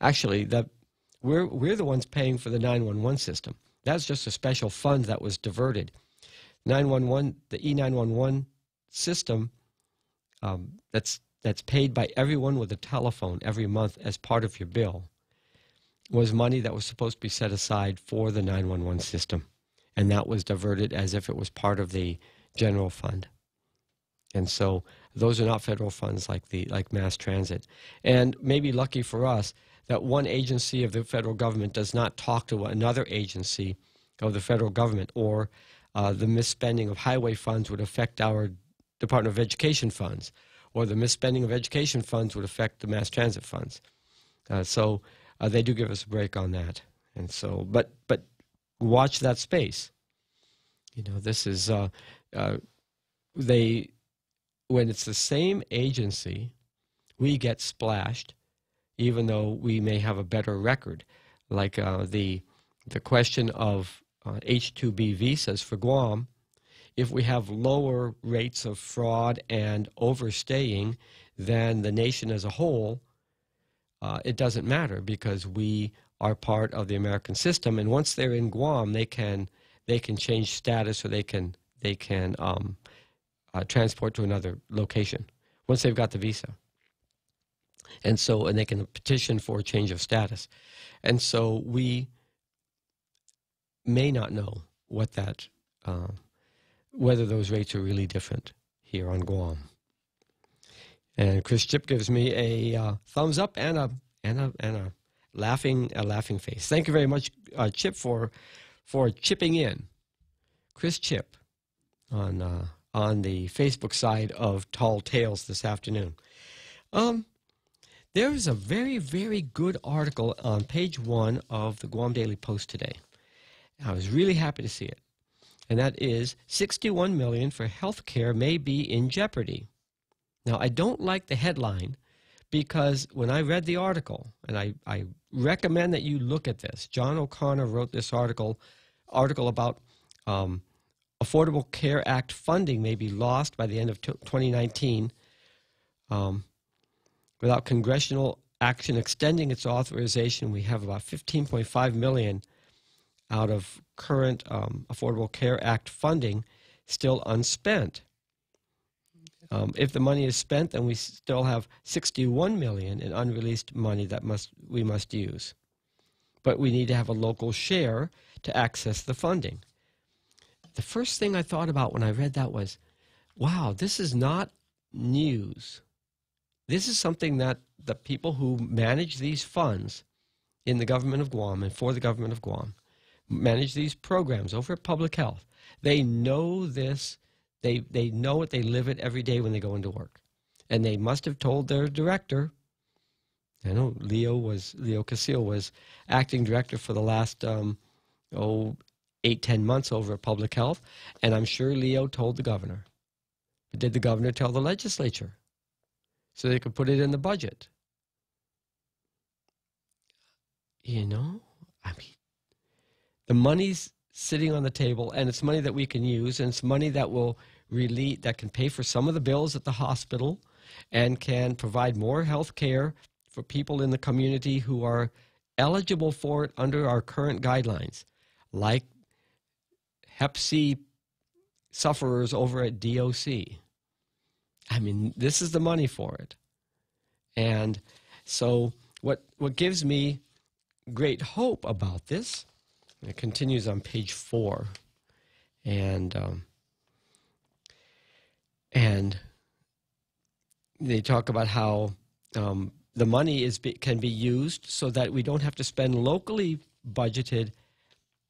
Actually, we're the ones paying for the 911 system. That's just a special fund that was diverted. 911, the E911 system, that's paid by everyone with a telephone every month as part of your bill, was money that was supposed to be set aside for the 911 system. And that was diverted as if it was part of the general fund. And so those are not federal funds like mass transit. And maybe lucky for us that one agency of the federal government does not talk to another agency of the federal government, or the misspending of highway funds would affect our Department of Education funds, or the misspending of education funds would affect the mass transit funds. So they do give us a break on that. And so, but watch that space. You know, this is, when it's the same agency, we get splashed, even though we may have a better record. Like the question of H-2B visas for Guam, if we have lower rates of fraud and overstaying than the nation as a whole, it doesn't matter because we are part of the American system. And once they're in Guam, they can change status, or they can transport to another location once they've got the visa. And they can petition for a change of status. And so we may not know what whether those rates are really different here on Guam. And Chris Chip gives me a thumbs up and a laughing face. Thank you very much, Chip, for chipping in. Chris Chip on the Facebook side of Tall Tales this afternoon. There is a very, very good article on page 1 of the Guam Daily Post today. I was really happy to see it. And that is $61 million for health care may be in jeopardy. Now, I don't like the headline because when I read the article, and I recommend that you look at this. John O'Connor wrote this article about Affordable Care Act funding may be lost by the end of 2019 without congressional action extending its authorization. We have about $15.5 million out of current Affordable Care Act funding still unspent. If the money is spent, then we still have $61 million in unreleased money that we must use. But we need to have a local share to access the funding. The first thing I thought about when I read that was, wow, this is not news. This is something that the people who manage these funds in the government of Guam and for the government of Guam manage these programs over at Public Health. They know this. They know it. They live it every day when they go into work. And they must have told their director. I know Leo Casil was acting director for the last 8-10 months over at Public Health, and I'm sure Leo told the governor. But did the governor tell the legislature so they could put it in the budget? You know, I mean, the money's sitting on the table, and it's money that we can use, and it's money that that can pay for some of the bills at the hospital and can provide more health care for people in the community who are eligible for it under our current guidelines, like Hep C sufferers over at DOC. I mean, this is the money for it. And so what gives me great hope about this, it continues on page 4, and they talk about how the money can be used so that we don't have to spend locally budgeted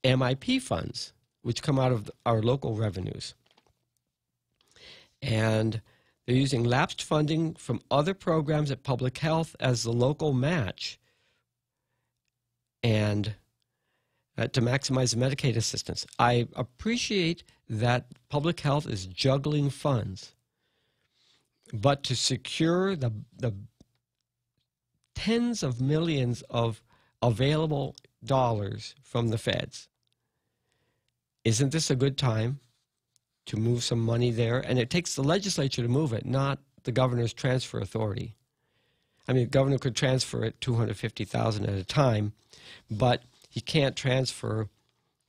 MIP funds, which come out of our local revenues. And they're using lapsed funding from other programs at Public Health as the local match and to maximize Medicaid assistance. I appreciate that Public Health is juggling funds, but to secure the tens of millions of available dollars from the feds, isn't this a good time to move some money there, and it takes the legislature to move it, not the governor's transfer authority. I mean, the governor could transfer it $250,000 at a time, but he can't transfer,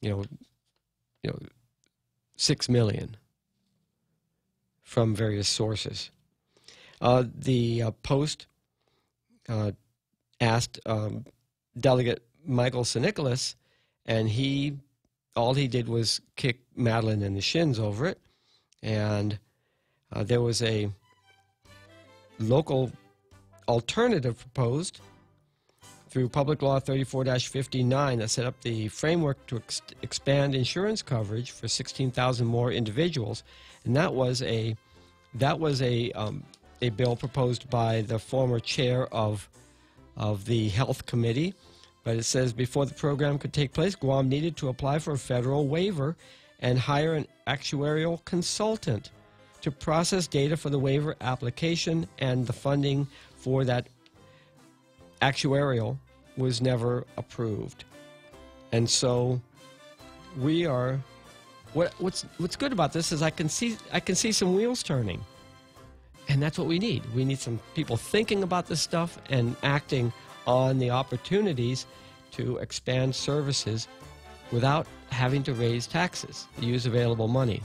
$6 million from various sources. The Post asked Delegate Michael Sinicolas, and all he did was kick Madeline in the shins over it. And there was a local alternative proposed through Public Law 34-59 that set up the framework to expand insurance coverage for 16,000 more individuals, and that was a bill proposed by the former chair of the Health Committee. But it says before the program could take place, Guam needed to apply for a federal waiver and hire an actuarial consultant to process data for the waiver application, and the funding for that actuarial was never approved. And so we are, what's good about this is I can see some wheels turning. And that's what we need. We need some people thinking about this stuff and acting on the opportunities to expand services without having to raise taxes, use available money.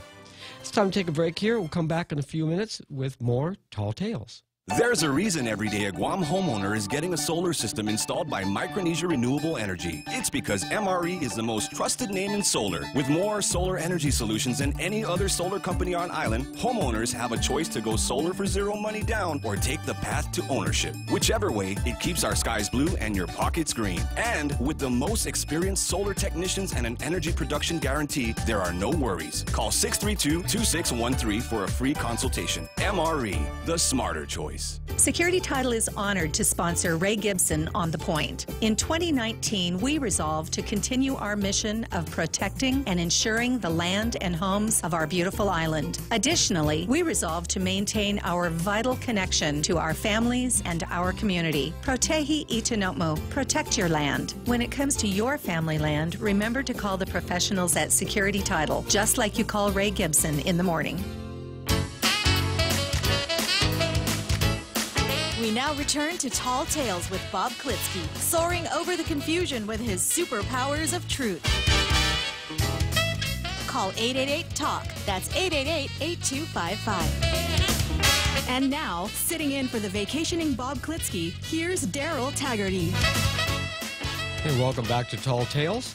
It's time to take a break here. We'll come back in a few minutes with more Tall Tales. There's a reason every day a Guam homeowner is getting a solar system installed by Micronesia Renewable Energy. It's because MRE is the most trusted name in solar. With more solar energy solutions than any other solar company on island, homeowners have a choice to go solar for zero money down or take the path to ownership. Whichever way, it keeps our skies blue and your pockets green. And with the most experienced solar technicians and an energy production guarantee, there are no worries. Call 632-2613 for a free consultation. MRE, the smarter choice. Security Title is honored to sponsor Ray Gibson on The Point. In 2019, we resolved to continue our mission of protecting and ensuring the land and homes of our beautiful island. Additionally, we resolved to maintain our vital connection to our families and our community. Protehi Itanotmo, protect your land. When it comes to your family land, remember to call the professionals at Security Title, just like you call Ray Gibson in the morning. We now return to Tall Tales with Bob Klitzkie, soaring over the confusion with his superpowers of truth. Call 888-TALK. That's 888-8255. And now, sitting in for the vacationing Bob Klitzkie, here's Daryl Taggarty. Hey, welcome back to Tall Tales.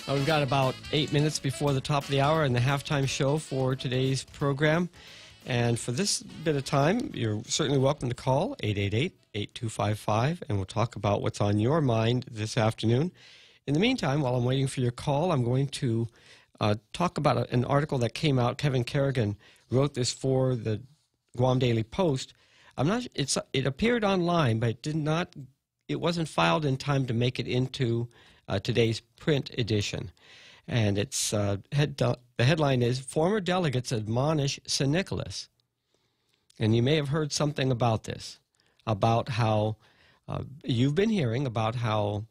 We've got about 8 minutes before the top of the hour and the halftime show for today's program. And for this bit of time, you're certainly welcome to call 888-8255, and we'll talk about what's on your mind this afternoon. In the meantime, while I'm waiting for your call, I'm going to talk about an article that came out. Kevin Kerrigan wrote this for the Guam Daily Post. It appeared online, but it wasn't filed in time to make it into today's print edition. And it's the headline is, Former Delegates Admonish Sinicolas. And you may have heard something about this, about how you've been hearing about how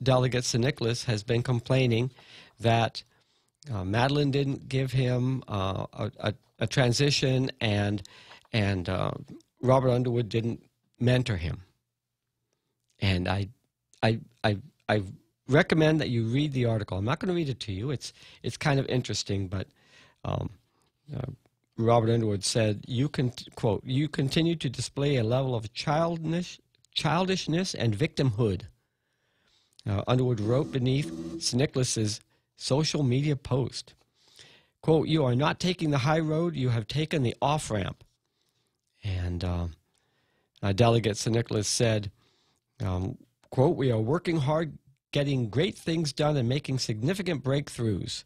Delegate Sinicolas has been complaining that Madeline didn't give him a transition and Robert Underwood didn't mentor him. And I recommend that you read the article. I'm not going to read it to you. It's kind of interesting, but Robert Underwood said, quote, "You continue to display a level of childishness and victimhood." Underwood wrote beneath Sinicolas's social media post, quote, "You are not taking the high road. You have taken the off-ramp." And Delegate Sinicolas said, quote, "We are working hard, getting great things done and making significant breakthroughs.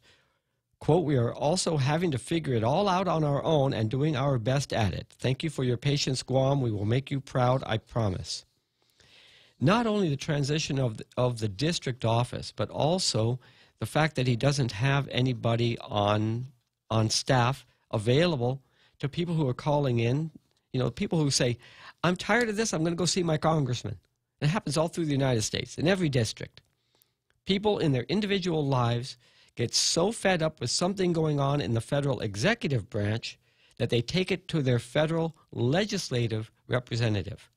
Quote, we are also having to figure it all out on our own and doing our best at it. Thank you for your patience, Guam. We will make you proud, I promise." Not only the transition of the district office, but also the fact that he doesn't have anybody on staff available to people who are calling in, people who say, "I'm tired of this, I'm going to go see my congressman." It happens all through the United States, in every district. People in their individual lives get so fed up with something going on in the federal executive branch that they take it to their federal legislative representative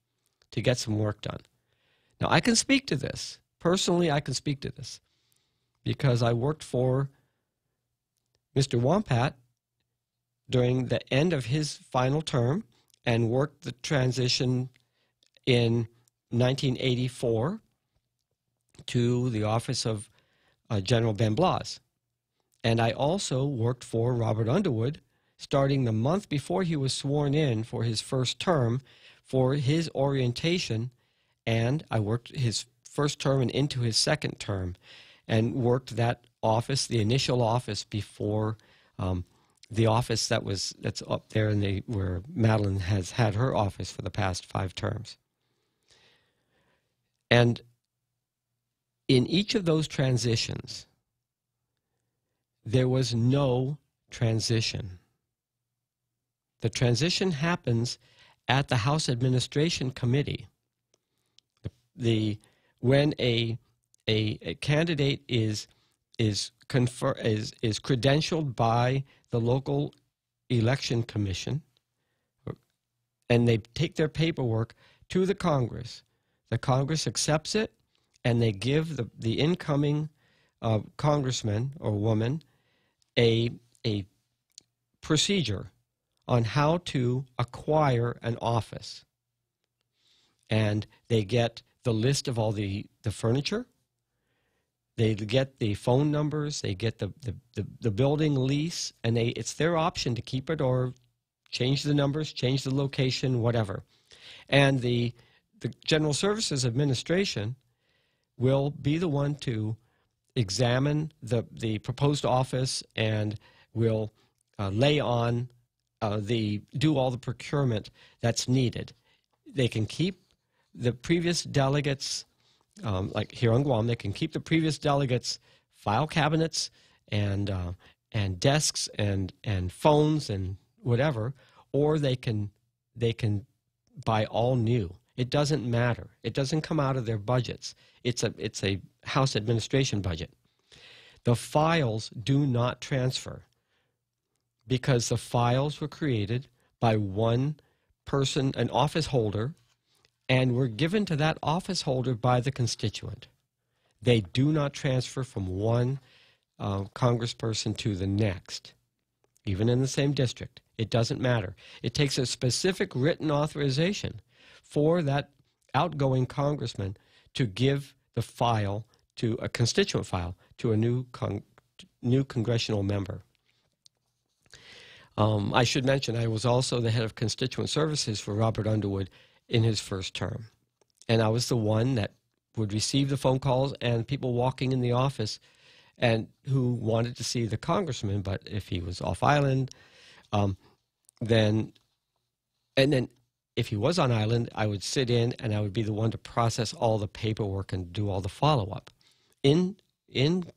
to get some work done. Now, I can speak to this. Personally, I can speak to this because I worked for Mr. Wampat during the end of his final term and worked the transition in 1984 to the office of General Ben Blas. And I also worked for Robert Underwood starting the month before he was sworn in for his first term for his orientation, and I worked his first term and into his second term and worked that office, the initial office before the office that's up there in where Madeline has had her office for the past 5 terms. And in each of those transitions, there was no transition. The transition happens at the House Administration Committee. When a candidate is credentialed by the local election commission, and they take their paperwork to the Congress accepts it, and they give the incoming congressman or woman a procedure on how to acquire an office. And they get the list of all the furniture, they get the phone numbers, they get the building lease, and it's their option to keep it or change the numbers, change the location, whatever. And the General Services Administration will be the one to examine the proposed office and will lay on do all the procurement that's needed. They can keep the previous delegates, like here on Guam, they can keep the previous delegates' file cabinets and desks and phones and whatever, or they can buy all new. It doesn't matter. It doesn't come out of their budgets. It's a House administration budget. The files do not transfer because the files were created by one person, an office holder, and were given to that office holder by the constituent. They do not transfer from one congressperson to the next, even in the same district. It doesn't matter. It takes a specific written authorization for that outgoing congressman to give the file to a constituent file to a new congressional member. I should mention I was also the head of constituent services for Robert Underwood in his first term. And I was the one that would receive the phone calls and people walking in the office and who wanted to see the congressman, but if he was off island, then if he was on island, I would sit in and I would be the one to process all the paperwork and do all the follow-up in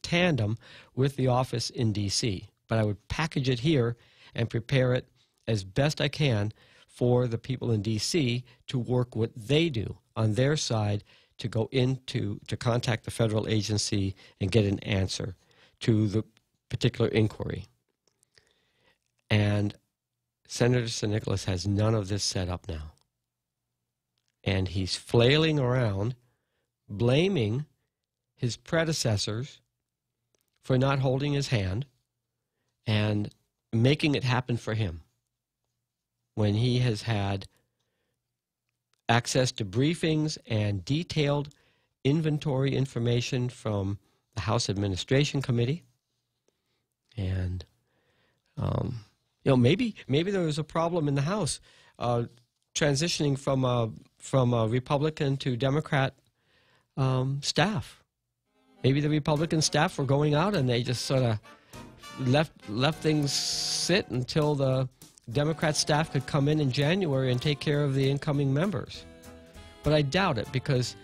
tandem with the office in D.C. But I would package it here and prepare it as best I can for the people in D.C. to work what they do on their side to go to contact the federal agency and get an answer to the particular inquiry. And Senator St. Nicholas has none of this set up now. And he's flailing around, blaming his predecessors for not holding his hand and making it happen for him when he has had access to briefings and detailed inventory information from the House Administration Committee. And, maybe there was a problem in the House transitioning from a Republican to Democrat staff. Maybe the Republican staff were going out and they just sort of left things sit until the Democrat staff could come in January and take care of the incoming members. But I doubt it because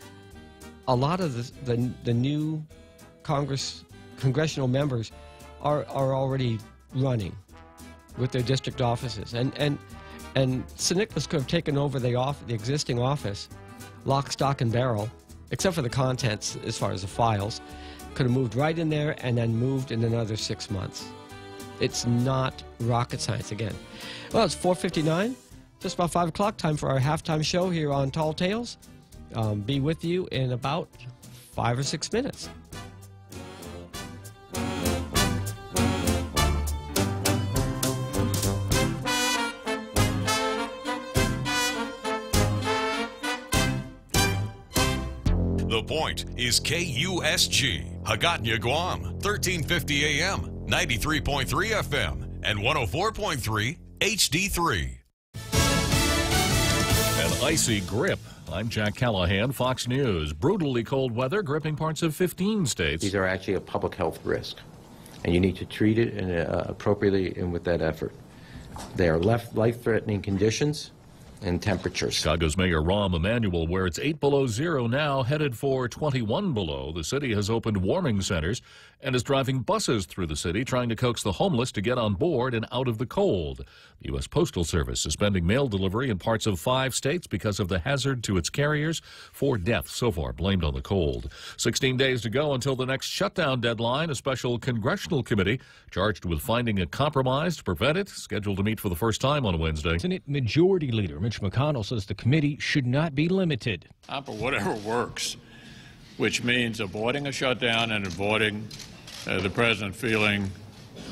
a lot of the new congressional members are already running with their district offices. And St. Nicholas could have taken over the existing office, lock, stock, and barrel, except for the contents as far as the files, could have moved right in there and then moved in another 6 months. It's not rocket science again. Well, it's 4:59, just about 5 o'clock, time for our halftime show here on Tall Tales. Be with you in about 5 or 6 minutes. The Point is KUSG, Hagåtña, Guam, 1350 AM, 93.3 FM, and 104.3 HD3. An icy grip. I'm Jack Callahan, Fox News. Brutally cold weather gripping parts of 15 states. These are actually a public health risk, and you need to treat it appropriately and with that effort. They are life-threatening conditions and temperatures. Chicago's Mayor Rahm Emanuel, where it's 8 below zero now, headed for 21 below. The city has opened warming centers and is driving buses through the city, trying to coax the homeless to get on board and out of the cold. The U.S. Postal Service suspending mail delivery in parts of 5 states because of the hazard to its carriers. 4 deaths so far blamed on the cold. 16 days to go until the next shutdown deadline. A special congressional committee charged with finding a compromise to prevent it, scheduled to meet for the first time on Wednesday. Senate Majority Leader Mitch McConnell says the committee should not be limited. For whatever works, which means avoiding a shutdown and avoiding the president feeling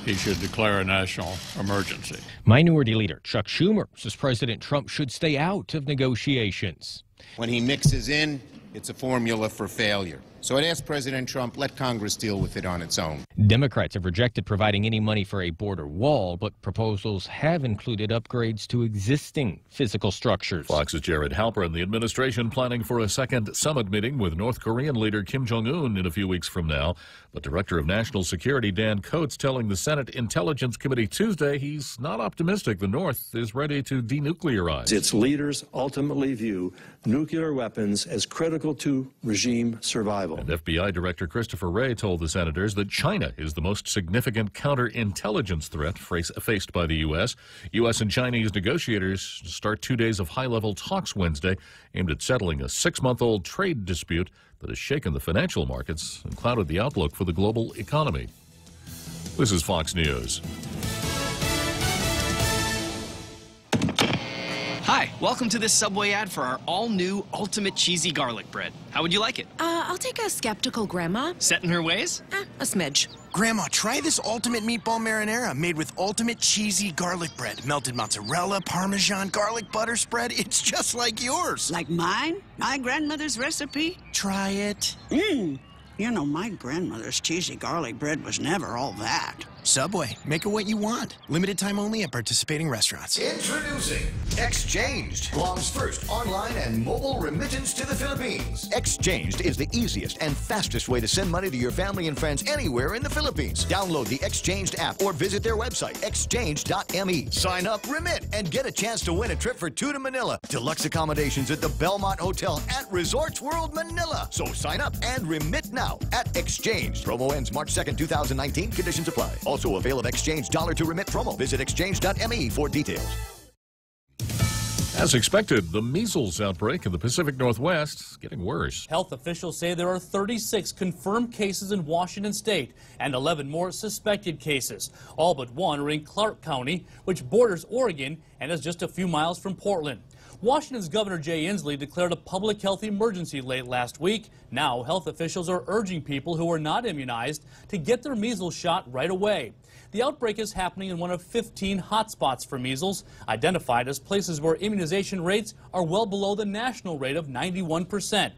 he should declare a national emergency. Minority Leader Chuck Schumer says President Trump should stay out of negotiations. When he mixes in, it's a formula for failure. So I'd ask President Trump, let Congress deal with it on its own. Democrats have rejected providing any money for a border wall, but proposals have included upgrades to existing physical structures. Fox's Jared Halpern. The administration planning for a second summit meeting with North Korean leader Kim Jong-un in a few weeks from now. But Director of National Security Dan Coates telling the Senate Intelligence Committee Tuesday he's not optimistic the North is ready to denuclearize. Its leaders ultimately view nuclear weapons as critical to regime survival. And FBI Director Christopher Wray told the senators that China is the most significant counterintelligence threat faced by the U.S. U.S. and Chinese negotiators start 2 days of high-level talks Wednesday aimed at settling a 6-month-old trade dispute that has shaken the financial markets and clouded the outlook for the global economy. This is Fox News. Hi, welcome to this Subway ad for our all-new Ultimate Cheesy Garlic Bread. How would you like it? I'll take a skeptical grandma. Set in her ways? A smidge. Grandma, try this Ultimate Meatball Marinara made with Ultimate Cheesy Garlic Bread. Melted mozzarella, Parmesan, garlic butter spread. It's just like yours. Like mine? My grandmother's recipe? Try it. You know, my grandmother's cheesy garlic bread was never all that. Subway, make it what you want. Limited time only at participating restaurants. Introducing Exchanged, Guam's first online and mobile remittance to the Philippines. Exchanged is the easiest and fastest way to send money to your family and friends anywhere in the Philippines. Download the Exchanged app or visit their website, exchanged.me. Sign up, remit, and get a chance to win a trip for 2 to Manila. Deluxe accommodations at the Belmont Hotel at Resorts World Manila. So sign up and remit now at Exchanged. Promo ends March 2nd, 2019. Conditions apply. Also avail of Exchange Dollar to Remit promo. Visit exchange.me for details. As expected, the measles outbreak in the Pacific Northwest is getting worse. Health officials say there are 36 confirmed cases in Washington state and 11 more suspected cases. All but one are in Clark County, which borders Oregon and is just a few miles from Portland. Washington's Governor Jay Inslee declared a public health emergency late last week. Now, health officials are urging people who are not immunized to get their measles shot right away. The outbreak is happening in one of 15 hotspots for measles, identified as places where immunization rates are well below the national rate of 91%.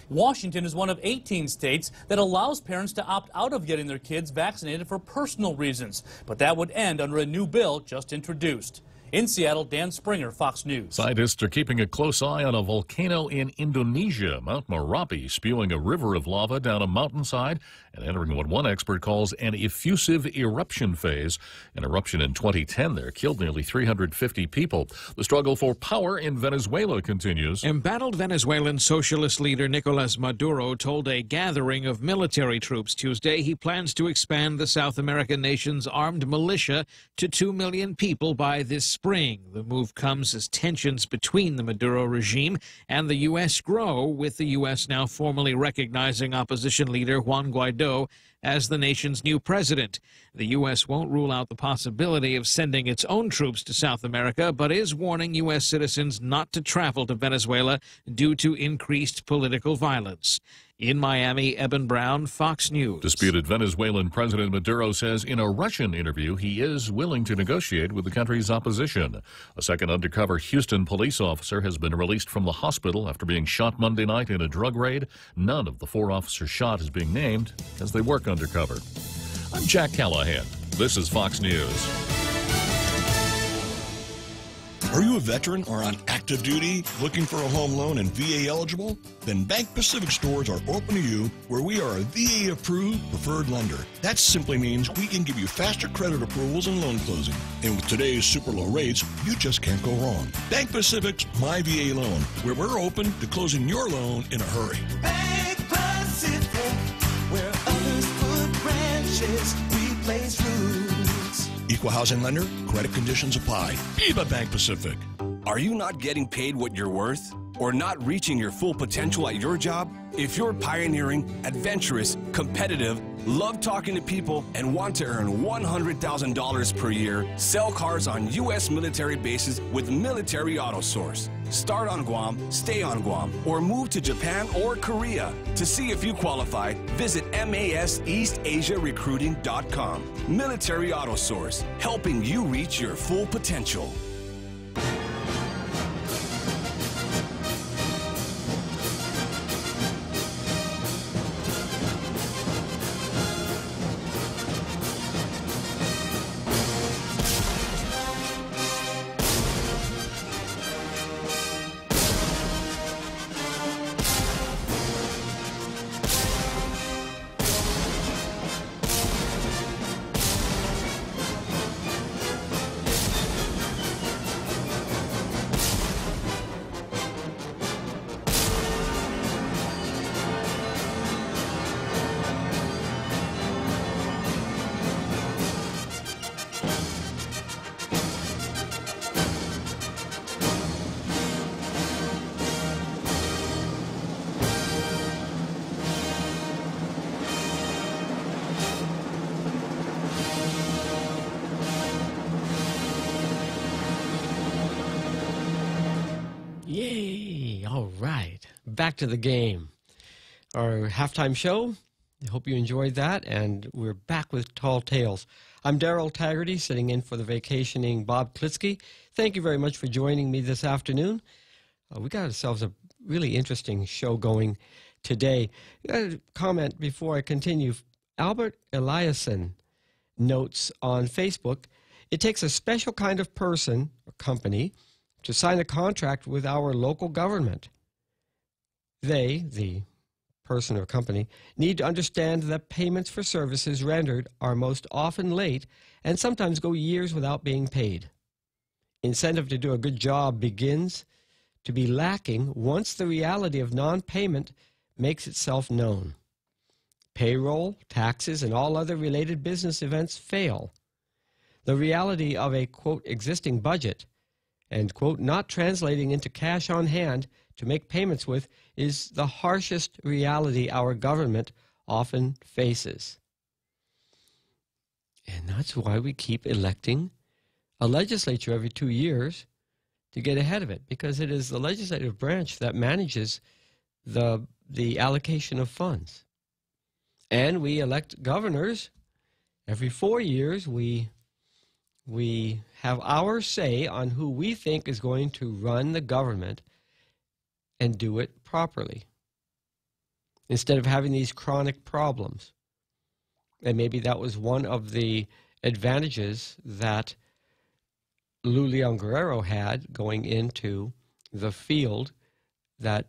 Washington is one of 18 states that allows parents to opt out of getting their kids vaccinated for personal reasons, but that would end under a new bill just introduced. In Seattle, Dan Springer, Fox News. Scientists are keeping a close eye on a volcano in Indonesia, Mount Merapi, spewing a river of lava down a mountainside and entering what one expert calls an effusive eruption phase. An eruption in 2010 there killed nearly 350 people. The struggle for power in Venezuela continues. Embattled Venezuelan socialist leader Nicolas Maduro told a gathering of military troops Tuesday he plans to expand the South American nation's armed militia to 2 million people by this spring. The move comes as tensions between the Maduro regime and the U.S. grow, with the U.S. now formally recognizing opposition leader Juan Guaido as the nation's new president. The U.S. won't rule out the possibility of sending its own troops to South America, but is warning U.S. citizens not to travel to Venezuela due to increased political violence. In Miami, Eben Brown, Fox News. Disputed Venezuelan President Maduro says in a Russian interview he is willing to negotiate with the country's opposition. A second undercover Houston police officer has been released from the hospital after being shot Monday night in a drug raid. None of the 4 officers shot is being named as they work undercover. I'm Jack Callahan. This is Fox News. Are you a veteran or on active duty looking for a home loan and VA eligible? Then Bank Pacific stores are open to you, where we are a VA approved preferred lender. That simply means we can give you faster credit approvals and loan closing. And with today's super low rates, you just can't go wrong. Bank Pacific's My VA Loan, where we're open to closing your loan in a hurry. Bank Pacific, where others put branches, we place roots. Equal housing lender, credit conditions apply. Viva Bank Pacific. Are you not getting paid what you're worth? Or not reaching your full potential at your job? If you're pioneering, adventurous, competitive, love talking to people, and want to earn $100,000 per year, sell cars on U.S. military bases with Military Auto Source. Start on Guam, stay on Guam, or move to Japan or Korea. To see if you qualify, visit maseastasiarecruiting.com. Military Auto Source, helping you reach your full potential. Yay! All right. Back to the game. Our halftime show. I hope you enjoyed that, and we're back with Tall Tales. I'm Darrell Taggarty, sitting in for the vacationing Bob Klitzkie. Thank you very much for joining me this afternoon. We got ourselves a really interesting show going today. I got a comment before I continue. Albert Eliasson notes on Facebook, it takes a special kind of person or company to sign a contract with our local government. They, the person or company, need to understand that payments for services rendered are most often late and sometimes go years without being paid. Incentive to do a good job begins to be lacking once the reality of non-payment makes itself known. Payroll, taxes, and all other related business events fail. The reality of a, quote, existing budget and, quote, not translating into cash on hand to make payments with is the harshest reality our government often faces. And that's why we keep electing a legislature every 2 years to get ahead of it, because it is the legislative branch that manages the allocation of funds. And we elect governors every 4 years. We have our say on who we think is going to run the government and do it properly, instead of having these chronic problems. And maybe that was one of the advantages that Lou Leon Guerrero had going into the field that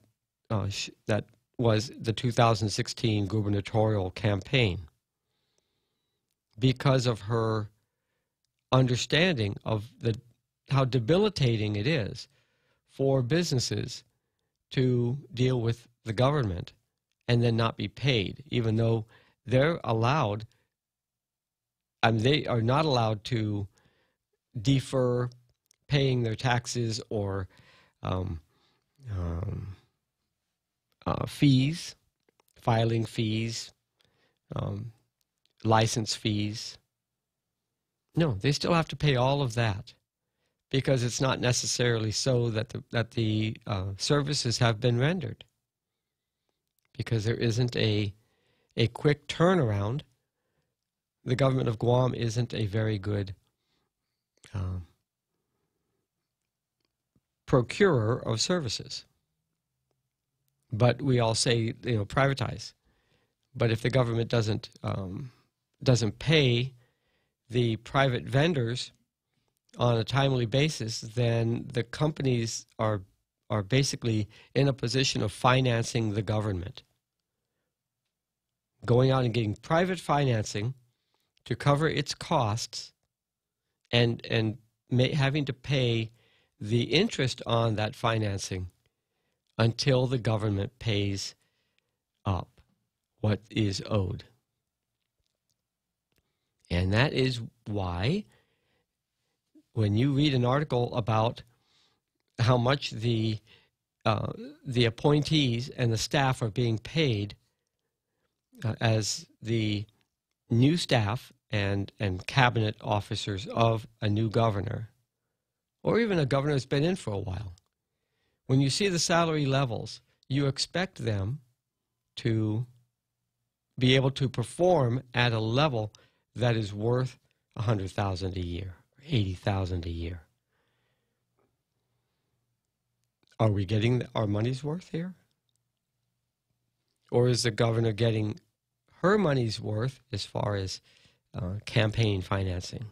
was the 2016 gubernatorial campaign, because of her understanding of how debilitating it is for businesses to deal with the government and then not be paid, even though they're allowed, they are not allowed to defer paying their taxes or fees, filing fees, license fees. No, they still have to pay all of that, because it's not necessarily so that the services have been rendered, because there isn't a quick turnaround. The government of Guam isn't a very good procurer of services. But we all say, privatize. But if the government doesn't pay the private vendors on a timely basis, then the companies are basically in a position of financing the government, going out and getting private financing to cover its costs, and having to pay the interest on that financing until the government pays up what is owed. And that is why when you read an article about how much the appointees and the staff are being paid as the new staff and cabinet officers of a new governor, or even a governor that's been in for a while, when you see the salary levels, you expect them to be able to perform at a level that is worth $100,000 a year, $80,000 a year. Are we getting our money's worth here? Or is the governor getting her money's worth as far as campaign financing?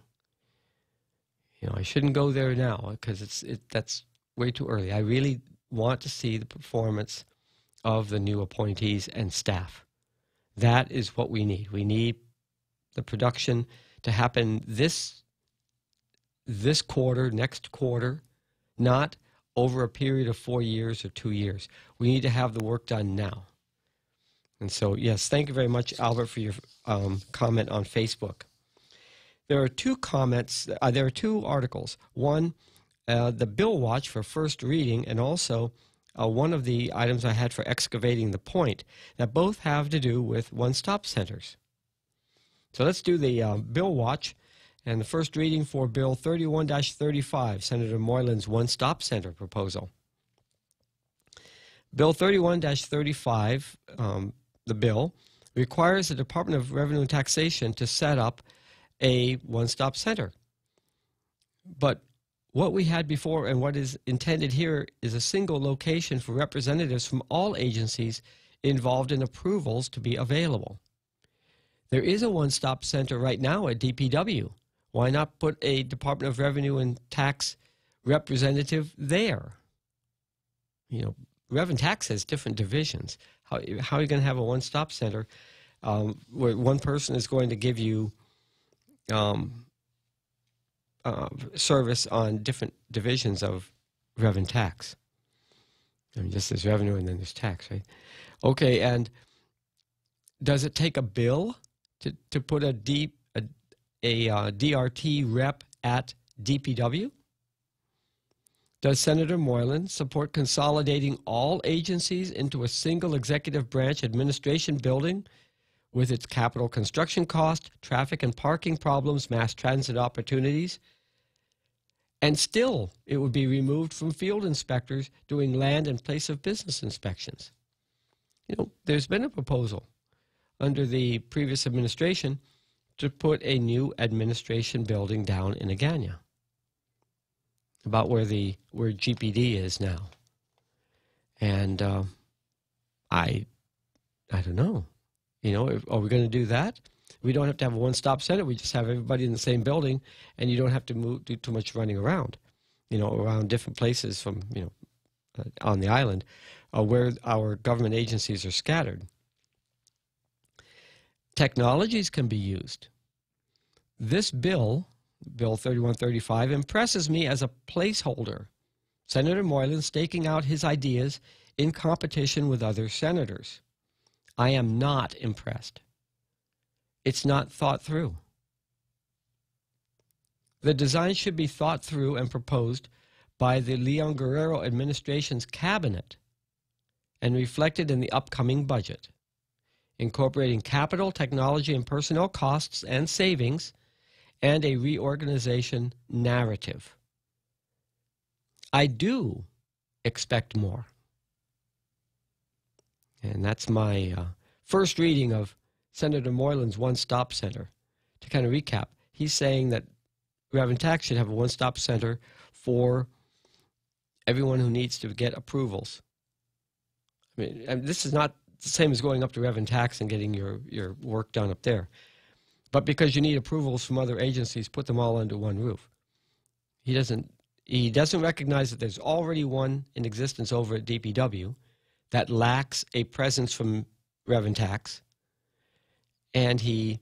I shouldn't go there now because that's way too early. I really want to see the performance of the new appointees and staff. That is what we need. We need the production to happen this quarter, next quarter, not over a period of 4 years or 2 years. We need to have the work done now. And so, yes, thank you very much, Albert, for your comment on Facebook. There are two comments. There are two articles. One, the Bill Watch for first reading, and also one of the items I had for excavating the point, that both have to do with one-stop centers. So let's do the Bill Watch, and the first reading for Bill 31-35, Senator Moylan's one-stop center proposal. Bill 31-35, the bill, requires the Department of Revenue and Taxation to set up a one-stop center. But what we had before and what is intended here is a single location for representatives from all agencies involved in approvals to be available. There is a one-stop center right now at DPW. Why not put a Department of Revenue and Tax representative there? Rev and Tax has different divisions. How are you going to have a one-stop center where one person is going to give you service on different divisions of Rev and Tax? Just there's revenue and then there's tax, right? Okay, and does it take a bill to put a DRT rep at DPW? Does Senator Moylan support consolidating all agencies into a single executive branch administration building with its capital construction cost, traffic and parking problems, mass transit opportunities? And still, it would be removed from field inspectors doing land and place of business inspections. There's been a proposal under the previous administration to put a new administration building down in Agana, about where GPD is now. And I don't know. Are we going to do that? We don't have to have a one-stop center. We just have everybody in the same building, and you don't have to do too much running around, around different places from, on the island where our government agencies are scattered. Technologies can be used. This bill, Bill 3135, impresses me as a placeholder. Senator Moylan staking out his ideas in competition with other senators. I am not impressed. It's not thought through. The design should be thought through and proposed by the Leon Guerrero administration's cabinet and reflected in the upcoming budget, incorporating capital, technology, and personnel costs and savings, and a reorganization narrative. I do expect more. And that's my first reading of Senator Moylan's one-stop center. To kind of recap, he's saying that Reverend Tax should have a one-stop center for everyone who needs to get approvals. I mean, this is not the same as going up to Reverend Tax and getting your work done up there. But because you need approvals from other agencies, put them all under one roof. He doesn't recognize that there's already one in existence over at DPW that lacks a presence from Reverend Tax, and he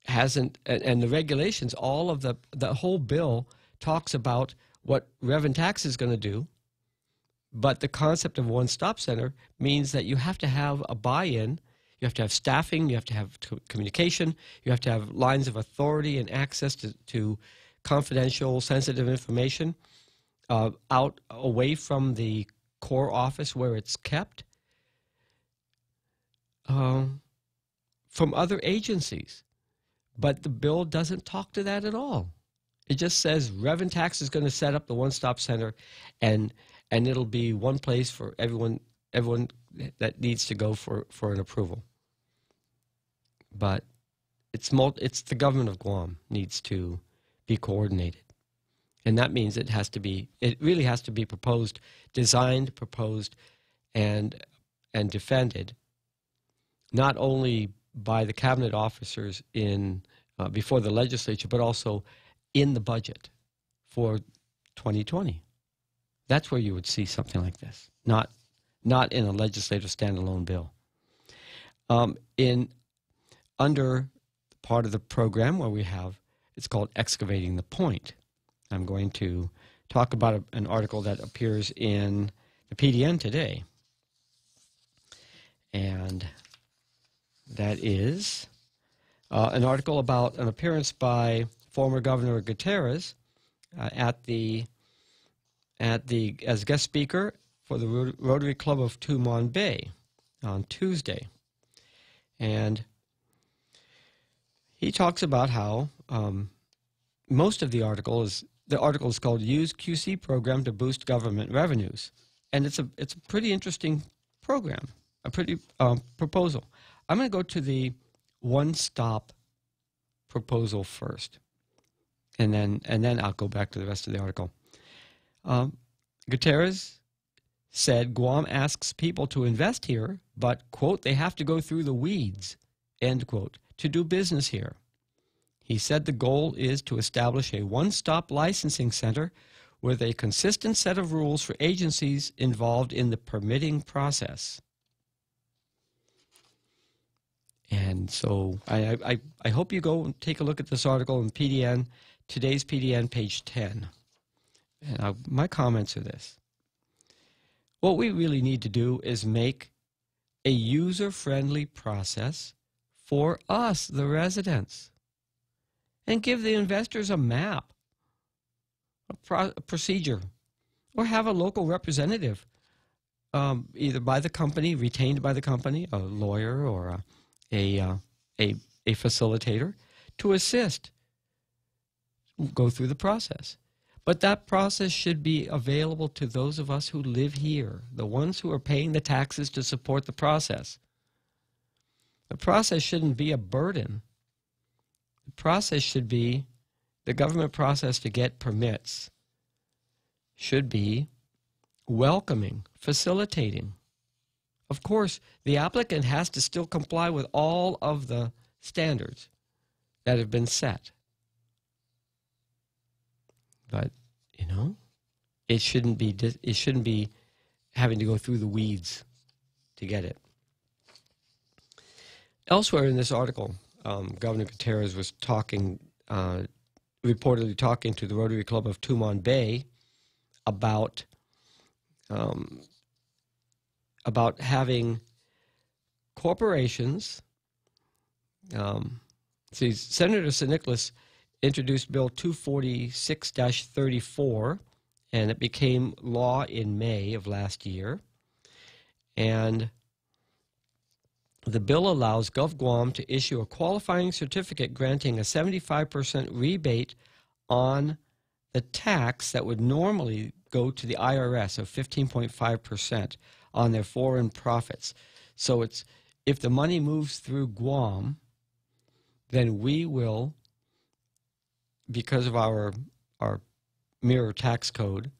hasn't, and the regulations, all of the whole bill talks about what Reverend Tax is going to do, but the concept of a one-stop center means that you have to have a buy-in, you have to have staffing, you have to have communication, you have to have lines of authority and access to confidential, sensitive information out away from the core office where it's kept from other agencies. But the bill doesn't talk to that at all. It just says Reverend Tax is going to set up the one-stop center, and it'll be one place for everyone that needs to go for an approval. But it's the government of Guam needs to be coordinated. And that means it really has to be designed, proposed, and defended, not only by the cabinet officers before the legislature, but also in the budget for 2020. That's where you would see something like this, not in a legislative standalone bill. Under part of the program where we have, it's called Excavating the Point. I'm going to talk about an article that appears in the PDN today. And that is an article about an appearance by former Governor Gutierrez as guest speaker for the Rotary Club of Tumon Bay on Tuesday. And he talks about how most of the article is called "Use QC Program to Boost Government Revenues," and it's a pretty interesting program, a pretty proposal. I'm going to go to the one-stop proposal first, and then I'll go back to the rest of the article. Gutierrez said Guam asks people to invest here, but, quote, they have to go through the weeds, end quote, to do business here. He said the goal is to establish a one-stop licensing center with a consistent set of rules for agencies involved in the permitting process. And so I hope you go and take a look at this article in PDN, today's PDN, page 10. And my comments are this. What we really need to do is make a user-friendly process for us, the residents, and give the investors a map, a procedure, or have a local representative, either by the company, retained by the company, a lawyer or a facilitator, to assist, go through the process. But that process should be available to those of us who live here, the ones who are paying the taxes to support the process. The process shouldn't be a burden. The process should be, the government process to get permits should be welcoming, facilitating. Of course, the applicant has to still comply with all of the standards that have been set. But, you know, it shouldn't be having to go through the weeds to get it. Elsewhere in this article, Governor Gutierrez was reportedly talking to the Rotary Club of Tumon Bay about having corporations. See, Senator St. Nicholas introduced Bill 246-34, and it became law in May of last year. And the bill allows GovGuam to issue a qualifying certificate granting a 75% rebate on the tax that would normally go to the IRS of 15.5% on their foreign profits. So it's, if the money moves through Guam, then we will, because of our mirror tax code,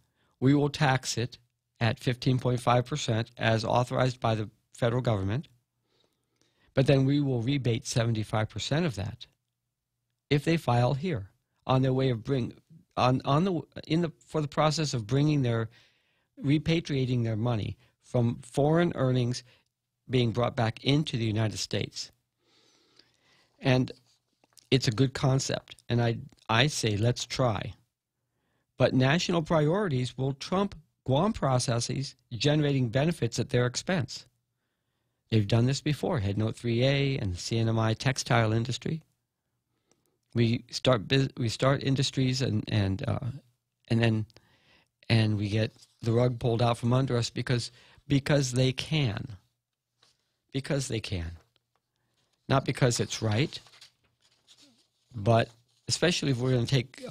we will tax it at 15.5% as authorized by the federal government, but then we will rebate 75% of that if they file here on their way of for the process of repatriating their money from foreign earnings being brought back into the United States. And it's a good concept, and I say let's try. But national priorities will trump Guam processes generating benefits at their expense. They've done this before, Head Note 3A and the CNMI textile industry. We start industries and then we get the rug pulled out from under us because they can. Because they can. Not because it's right, but especially if we're going to take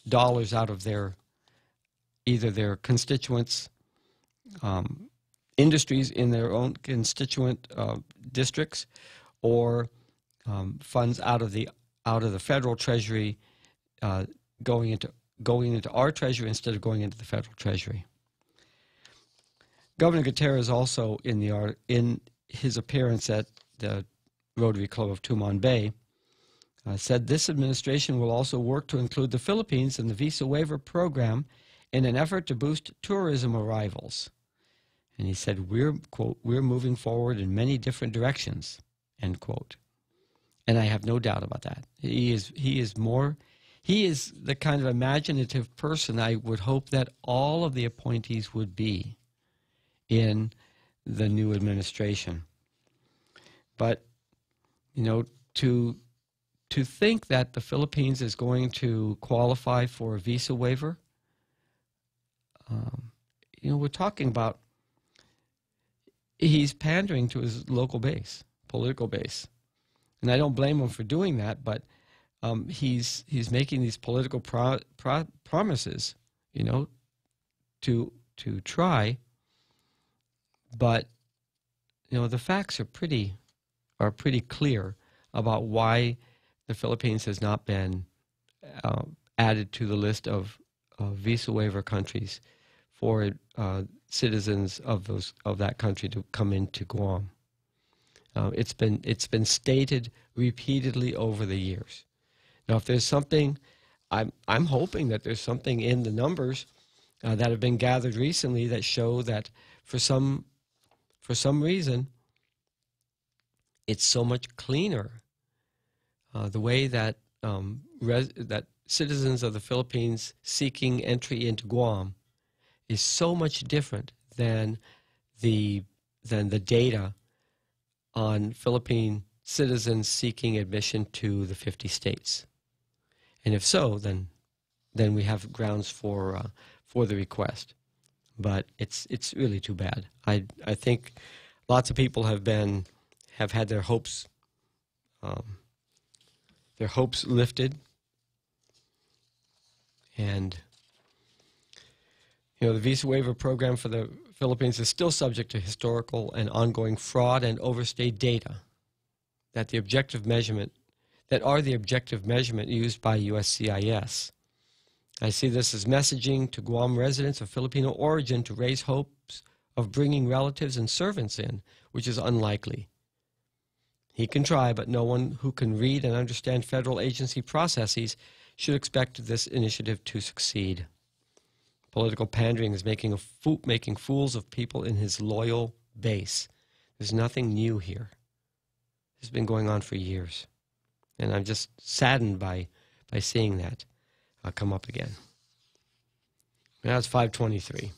dollars out of either their constituents' industries in their own constituent districts, or funds out of the federal treasury going into our treasury instead of going into the federal treasury. Governor Gutierrez also in his appearance at the Rotary Club of Tumon Bay said this administration will also work to include the Philippines in the visa waiver program in an effort to boost tourism arrivals. And he said, quote, we're moving forward in many different directions, end quote. And I have no doubt about that. He is the kind of imaginative person I would hope that all of the appointees would be in the new administration. But, you know, to think that the Philippines is going to qualify for a visa waiver, you know, we're talking about he's pandering to his local base, political base. And I don't blame him for doing that, but he's making these political promises, you know, to try. But, you know, the facts are pretty clear about why the Philippines has not been added to the list of visa waiver countries for citizens of that country to come into Guam. It's been stated repeatedly over the years. Now, if there's something, I'm hoping that there's something in the numbers that have been gathered recently that show that for some reason it's so much cleaner. The way that that citizens of the Philippines seeking entry into Guam is so much different than the data on Philippine citizens seeking admission to the 50 states. And if so, then we have grounds for the request. But it's really too bad. I think lots of people have had their hopes lifted, and you know, the visa waiver program for the Philippines is still subject to historical and ongoing fraud and overstayed data that the objective measurement used by USCIS. I see this as messaging to Guam residents of Filipino origin to raise hopes of bringing relatives and servants in, which is unlikely. He can try, but no one who can read and understand federal agency processes should expect this initiative to succeed. Political pandering is making fools of people in his loyal base. There's nothing new here. This has been going on for years. And I'm just saddened by seeing that come up again. Now it's 5:23.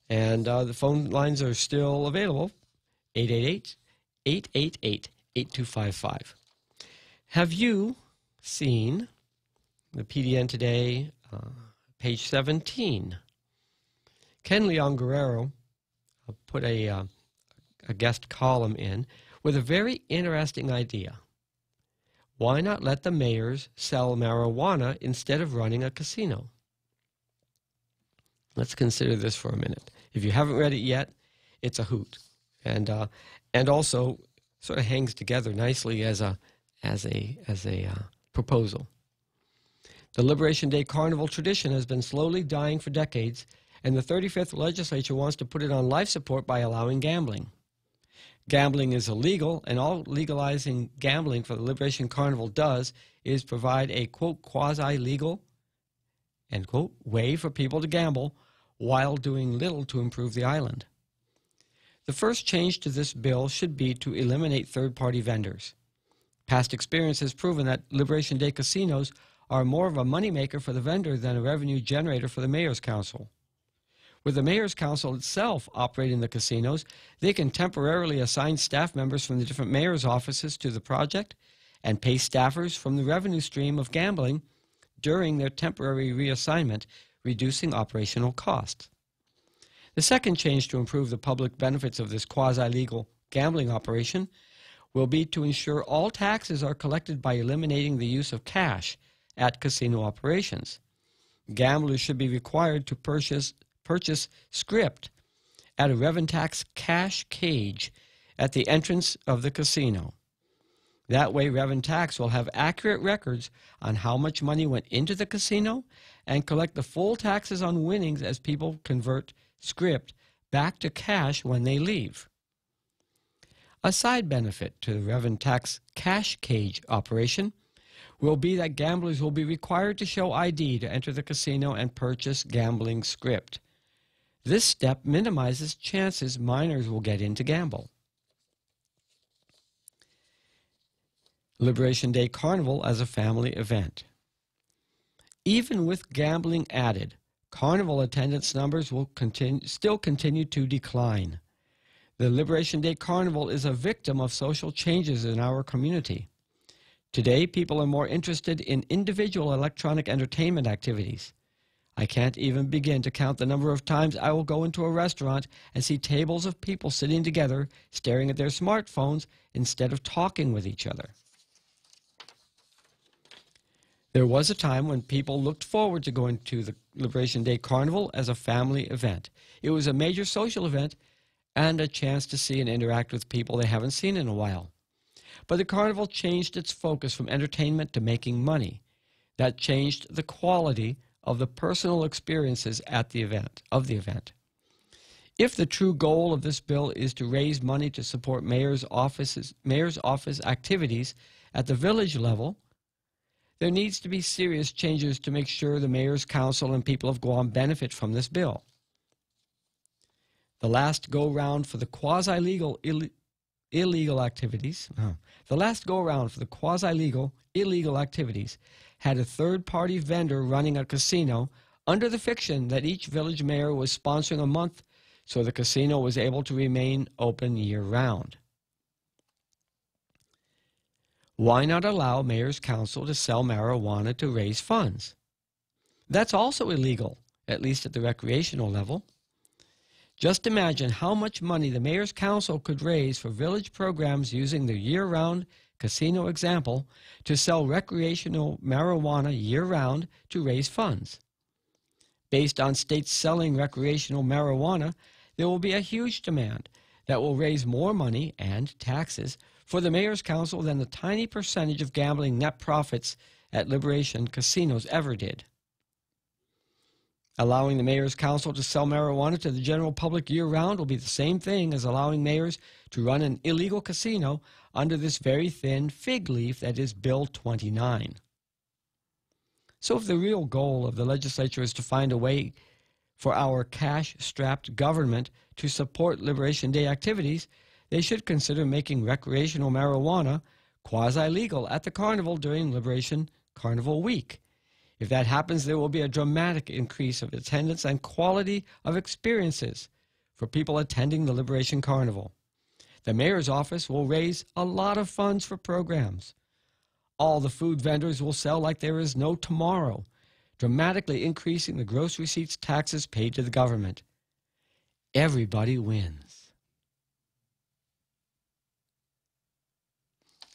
And the phone lines are still available, 888-888-8255. Have you seen the PDN today, page 17. Ken Leon Guerrero put a guest column in with a very interesting idea. Why not let the mayors sell marijuana instead of running a casino? Let's consider this for a minute. If you haven't read it yet, it's a hoot, and also sort of hangs together nicely as a proposal. The Liberation Day Carnival tradition has been slowly dying for decades, and the 35th legislature wants to put it on life support by allowing gambling. Gambling is illegal, and all legalizing gambling for the Liberation Carnival does is provide a, quote, quasi-legal, end quote, way for people to gamble while doing little to improve the island. The first change to this bill should be to eliminate third-party vendors. Past experience has proven that Liberation Day casinos are more of a moneymaker for the vendor than a revenue generator for the Mayor's Council. With the Mayor's Council itself operating the casinos, they can temporarily assign staff members from the different mayor's offices to the project and pay staffers from the revenue stream of gambling during their temporary reassignment, reducing operational costs. The second change to improve the public benefits of this quasi-legal gambling operation will be to ensure all taxes are collected by eliminating the use of cash at casino operations. Gamblers should be required to purchase script at a Reventax cash cage at the entrance of the casino. That way, Reventax will have accurate records on how much money went into the casino and collect the full taxes on winnings as people convert script back to cash when they leave. A side benefit to the Reventax cash cage operation will be that gamblers will be required to show ID to enter the casino and purchase gambling script. This step minimizes chances minors will get in to gamble. Liberation Day Carnival as a family event. Even with gambling added, carnival attendance numbers will still continue to decline. The Liberation Day Carnival is a victim of social changes in our community. Today, people are more interested in individual electronic entertainment activities. I can't even begin to count the number of times I will go into a restaurant and see tables of people sitting together, staring at their smartphones instead of talking with each other. There was a time when people looked forward to going to the Liberation Day Carnival as a family event. It was a major social event and a chance to see and interact with people they haven't seen in a while. But the carnival changed its focus from entertainment to making money. That changed the quality of the personal experiences at the event. If the true goal of this bill is to raise money to support mayor's office activities at the village level, there needs to be serious changes to make sure the Mayor's Council and people of Guam benefit from this bill. The last go-round for the quasi-legal illegal activities had a third-party vendor running a casino under the fiction that each village mayor was sponsoring a month so the casino was able to remain open year-round. Why not allow Mayor's Council to sell marijuana to raise funds? That's also illegal, at least at the recreational level. Just imagine how much money the Mayor's Council could raise for village programs using the year-round casino example to sell recreational marijuana year-round to raise funds. Based on states selling recreational marijuana, there will be a huge demand that will raise more money and taxes for the Mayor's Council than the tiny percentage of gambling net profits at Liberation casinos ever did. Allowing the Mayor's Council to sell marijuana to the general public year-round will be the same thing as allowing mayors to run an illegal casino under this very thin fig leaf that is Bill 29. So if the real goal of the legislature is to find a way for our cash-strapped government to support Liberation Day activities, they should consider making recreational marijuana quasi-legal at the carnival during Liberation Carnival Week. If that happens, there will be a dramatic increase of attendance and quality of experiences for people attending the Liberation Carnival. The mayor's office will raise a lot of funds for programs. All the food vendors will sell like there is no tomorrow, dramatically increasing the gross receipts taxes paid to the government. Everybody wins.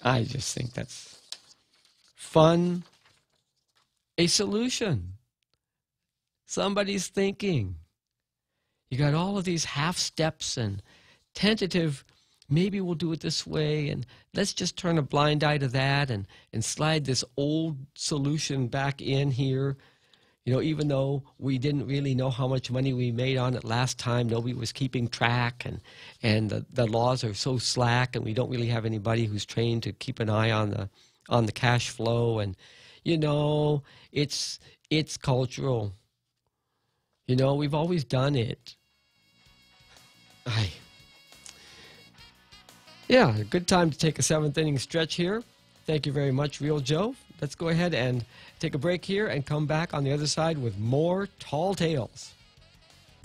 I just think that's fun. A solution. Somebody's thinking. You got all of these half steps and tentative, maybe we'll do it this way, and let's just turn a blind eye to that and slide this old solution back in here. You know, even though we didn't really know how much money we made on it last time, nobody was keeping track, and the laws are so slack, and we don't really have anybody who's trained to keep an eye on the cash flow, and you know, it's cultural. You know, we've always done it. Yeah, a good time to take a 7th inning stretch here. Thank you very much, Real Joe. Let's go ahead and take a break here and come back on the other side with more Tall Tales.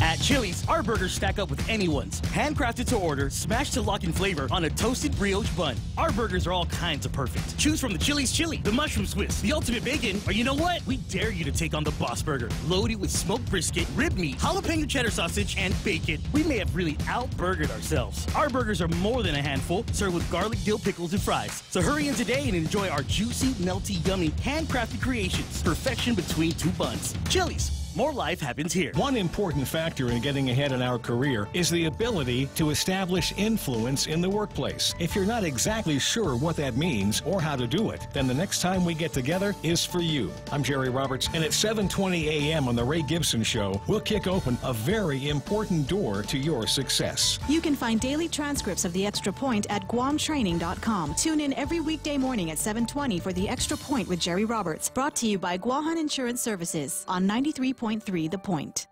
At Chili's, our burgers stack up with anyone's. Handcrafted to order, smashed to lock in flavor on a toasted brioche bun. Our burgers are all kinds of perfect. Choose from the Chili's Chili, the Mushroom Swiss, the Ultimate Bacon, or you know what? We dare you to take on the Boss Burger. Loaded with smoked brisket, rib meat, jalapeno cheddar sausage, and bacon. We may have really out-burgered ourselves. Our burgers are more than a handful, served with garlic dill pickles and fries. So hurry in today and enjoy our juicy, melty, yummy, handcrafted creations. Perfection between two buns. Chili's. More life happens here. One important factor in getting ahead in our career is the ability to establish influence in the workplace. If you're not exactly sure what that means or how to do it, then the next time we get together is for you. I'm Jerry Roberts, and at 7:20 a.m. on The Ray Gibson Show, we'll kick open a very important door to your success. You can find daily transcripts of The Extra Point at GuamTraining.com. Tune in every weekday morning at 7:20 for The Extra Point with Jerry Roberts. Brought to you by Guahan Insurance Services on 93.3 The Point.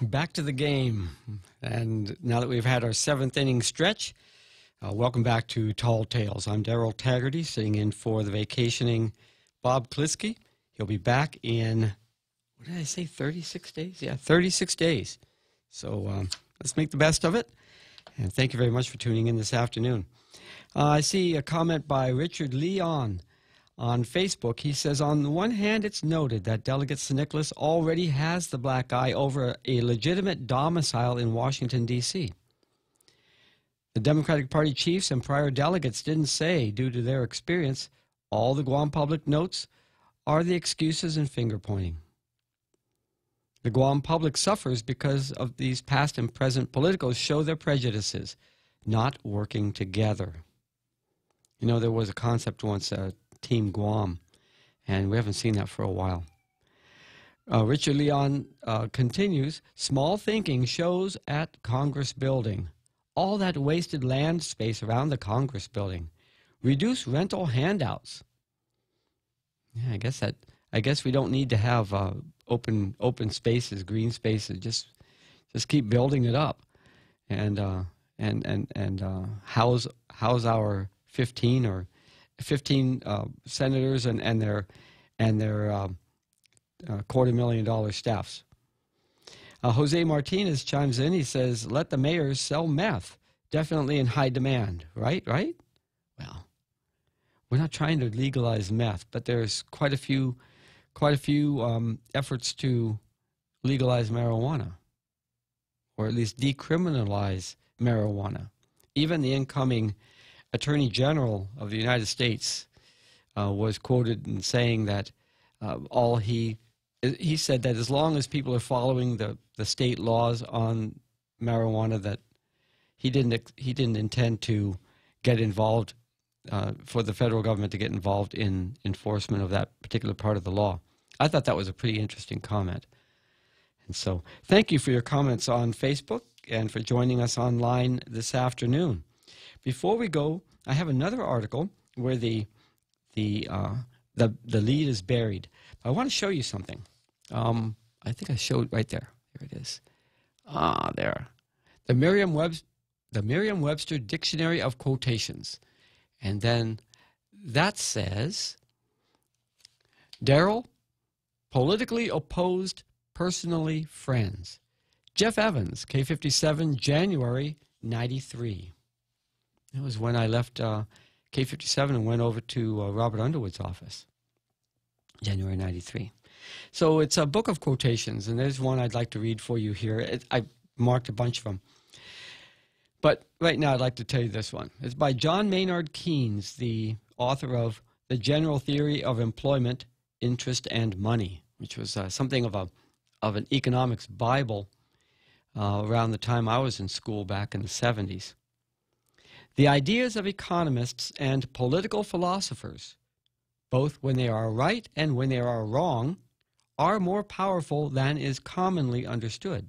Back to the game, and now that we've had our 7th inning stretch, welcome back to Tall Tales. I'm Darrell Taggarty, sitting in for the vacationing Bob Klitzkie. He'll be back in, what did I say, 36 days? Yeah, 36 days. So let's make the best of it, and thank you very much for tuning in this afternoon. I see a comment by Richard Leon on Facebook. He says, on the one hand, it's noted that Delegate St. Nicholas already has the black eye over a legitimate domicile in Washington, D.C. The Democratic Party chiefs and prior delegates didn't say, due to their experience, all the Guam public notes are the excuses and finger-pointing. The Guam public suffers because of these past and present politicals show their prejudices, not working together. You know, there was a concept once, Team Guam, and we haven't seen that for a while. Richard Leon continues, small thinking shows at Congress building. All that wasted land space around the Congress building. Reduce rental handouts. Yeah, I guess we don't need to have open spaces, green spaces. Just keep building it up, and house our 15 senators and their $250,000 staffs. Jose Martinez chimes in. He says, "Let the mayors sell meth. Definitely in high demand." Right? Well, we're not trying to legalize meth, but there's quite a few efforts to legalize marijuana, or at least decriminalize marijuana. Even the incoming Attorney General of the United States was quoted in saying that he said that as long as people are following the state laws on marijuana, that he didn't intend to get involved, for the federal government to get involved in enforcement of that particular part of the law. I thought that was a pretty interesting comment. And so thank you for your comments on Facebook and for joining us online this afternoon. Before we go, I have another article where the lead is buried. I want to show you something. I think I showed right there. There it is. There. The Merriam-Webster Dictionary of Quotations. And then that says, Daryl, politically opposed, personally friends. Jeff Evans, K57, January 93. That was when I left K57 and went over to Robert Underwood's office, January 93. So it's a book of quotations, and there's one I'd like to read for you here. I marked a bunch of them. But right now I'd like to tell you this one. It's by John Maynard Keynes, the author of The General Theory of Employment, Interest, and Money, which was something of an economics Bible around the time I was in school back in the 70s. The ideas of economists and political philosophers, both when they are right and when they are wrong, are more powerful than is commonly understood.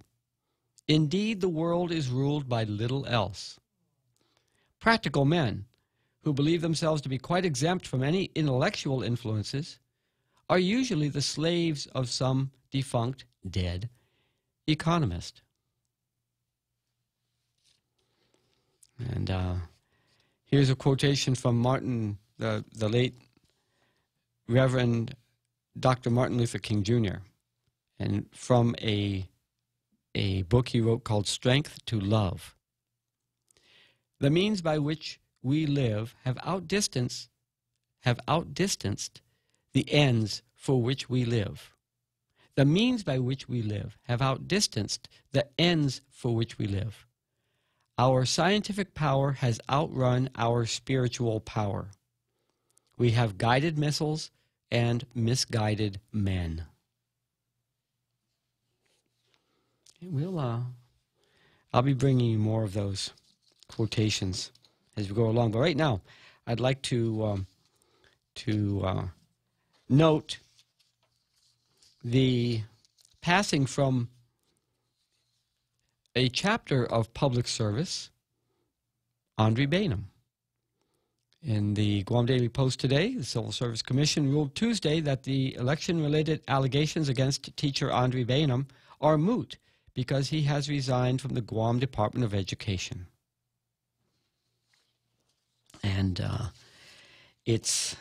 Indeed, the world is ruled by little else. Practical men, who believe themselves to be quite exempt from any intellectual influences, are usually the slaves of some defunct, dead economist. And here's a quotation from Martin, the late Reverend Dr. Martin Luther King Jr., and from a book he wrote called Strength to Love. The means by which we live have outdistanced the ends for which we live. The means by which we live have outdistanced the ends for which we live. Our scientific power has outrun our spiritual power. We have guided missiles and misguided men. I'll be bringing you more of those quotations as we go along. But right now, I'd like to note the passing from a chapter of public service, Andre Bainum. In the Guam Daily Post today, the Civil Service Commission ruled Tuesday that the election-related allegations against teacher Andre Bainum are moot because he has resigned from the Guam Department of Education. And it's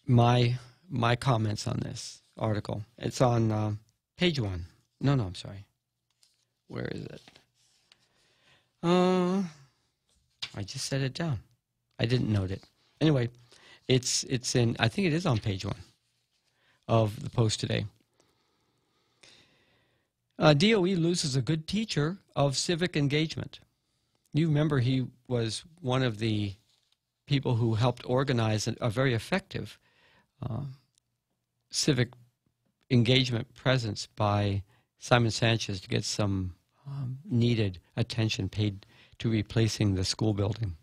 my comments on this article. It's on page 1. No, I'm sorry. Where is it? I just set it down. I didn't note it. Anyway, it's in, I think it is on page 1 of the Post today. DOE loses a good teacher of civic engagement. You remember he was one of the people who helped organize a very effective civic engagement presence by Simon Sanchez to get some needed attention paid to replacing the school building.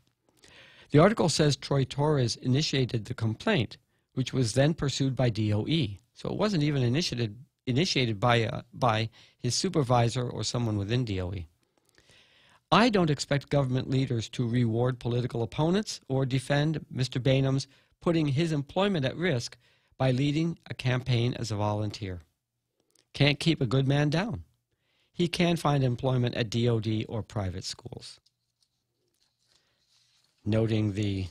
The article says Troy Torres initiated the complaint, which was then pursued by DOE. So it wasn't even initiated by his supervisor or someone within DOE. I don't expect government leaders to reward political opponents or defend Mr. Bainum's putting his employment at risk by leading a campaign as a volunteer. Can't keep a good man down. He can find employment at DOD or private schools. Noting the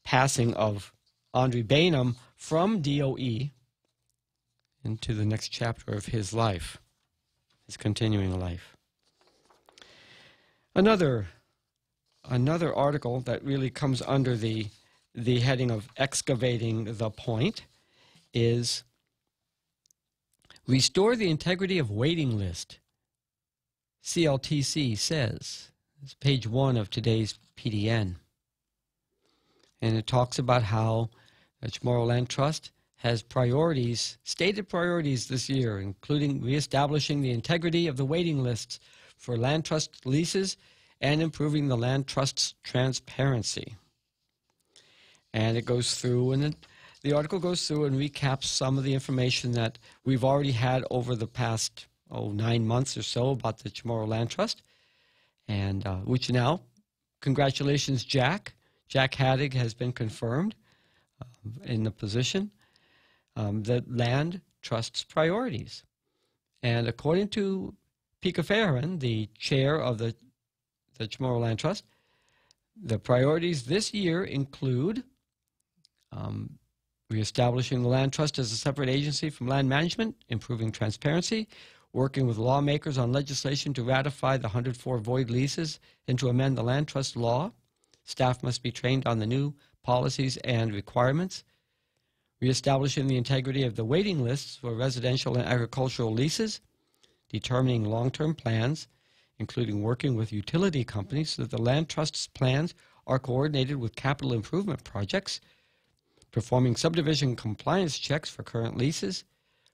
passing of Andre Bainum from DOE into the next chapter of his life, his continuing life. Another article that really comes under the heading of excavating the point is Restore the Integrity of Waiting List. CLTC says, it's page 1 of today's PDN. and it talks about how the Chamorro Land Trust has priorities, stated priorities this year, including reestablishing the integrity of the waiting lists for land trust leases and improving the land trust's transparency. And it goes through, and the article goes through and recaps some of the information that we've already had over the past 9 months or so about the Chamorro Land Trust, and which now, congratulations, Jack. Jack Haddig has been confirmed in the position. The land trust's priorities. And according to Pika Farron, the chair of the Chamorro Land Trust, the priorities this year include reestablishing the land trust as a separate agency from land management, improving transparency, working with lawmakers on legislation to ratify the 104 void leases and to amend the land trust law. Staff must be trained on the new policies and requirements. Reestablishing the integrity of the waiting lists for residential and agricultural leases, determining long-term plans, including working with utility companies so that the land trust's plans are coordinated with capital improvement projects, performing subdivision compliance checks for current leases,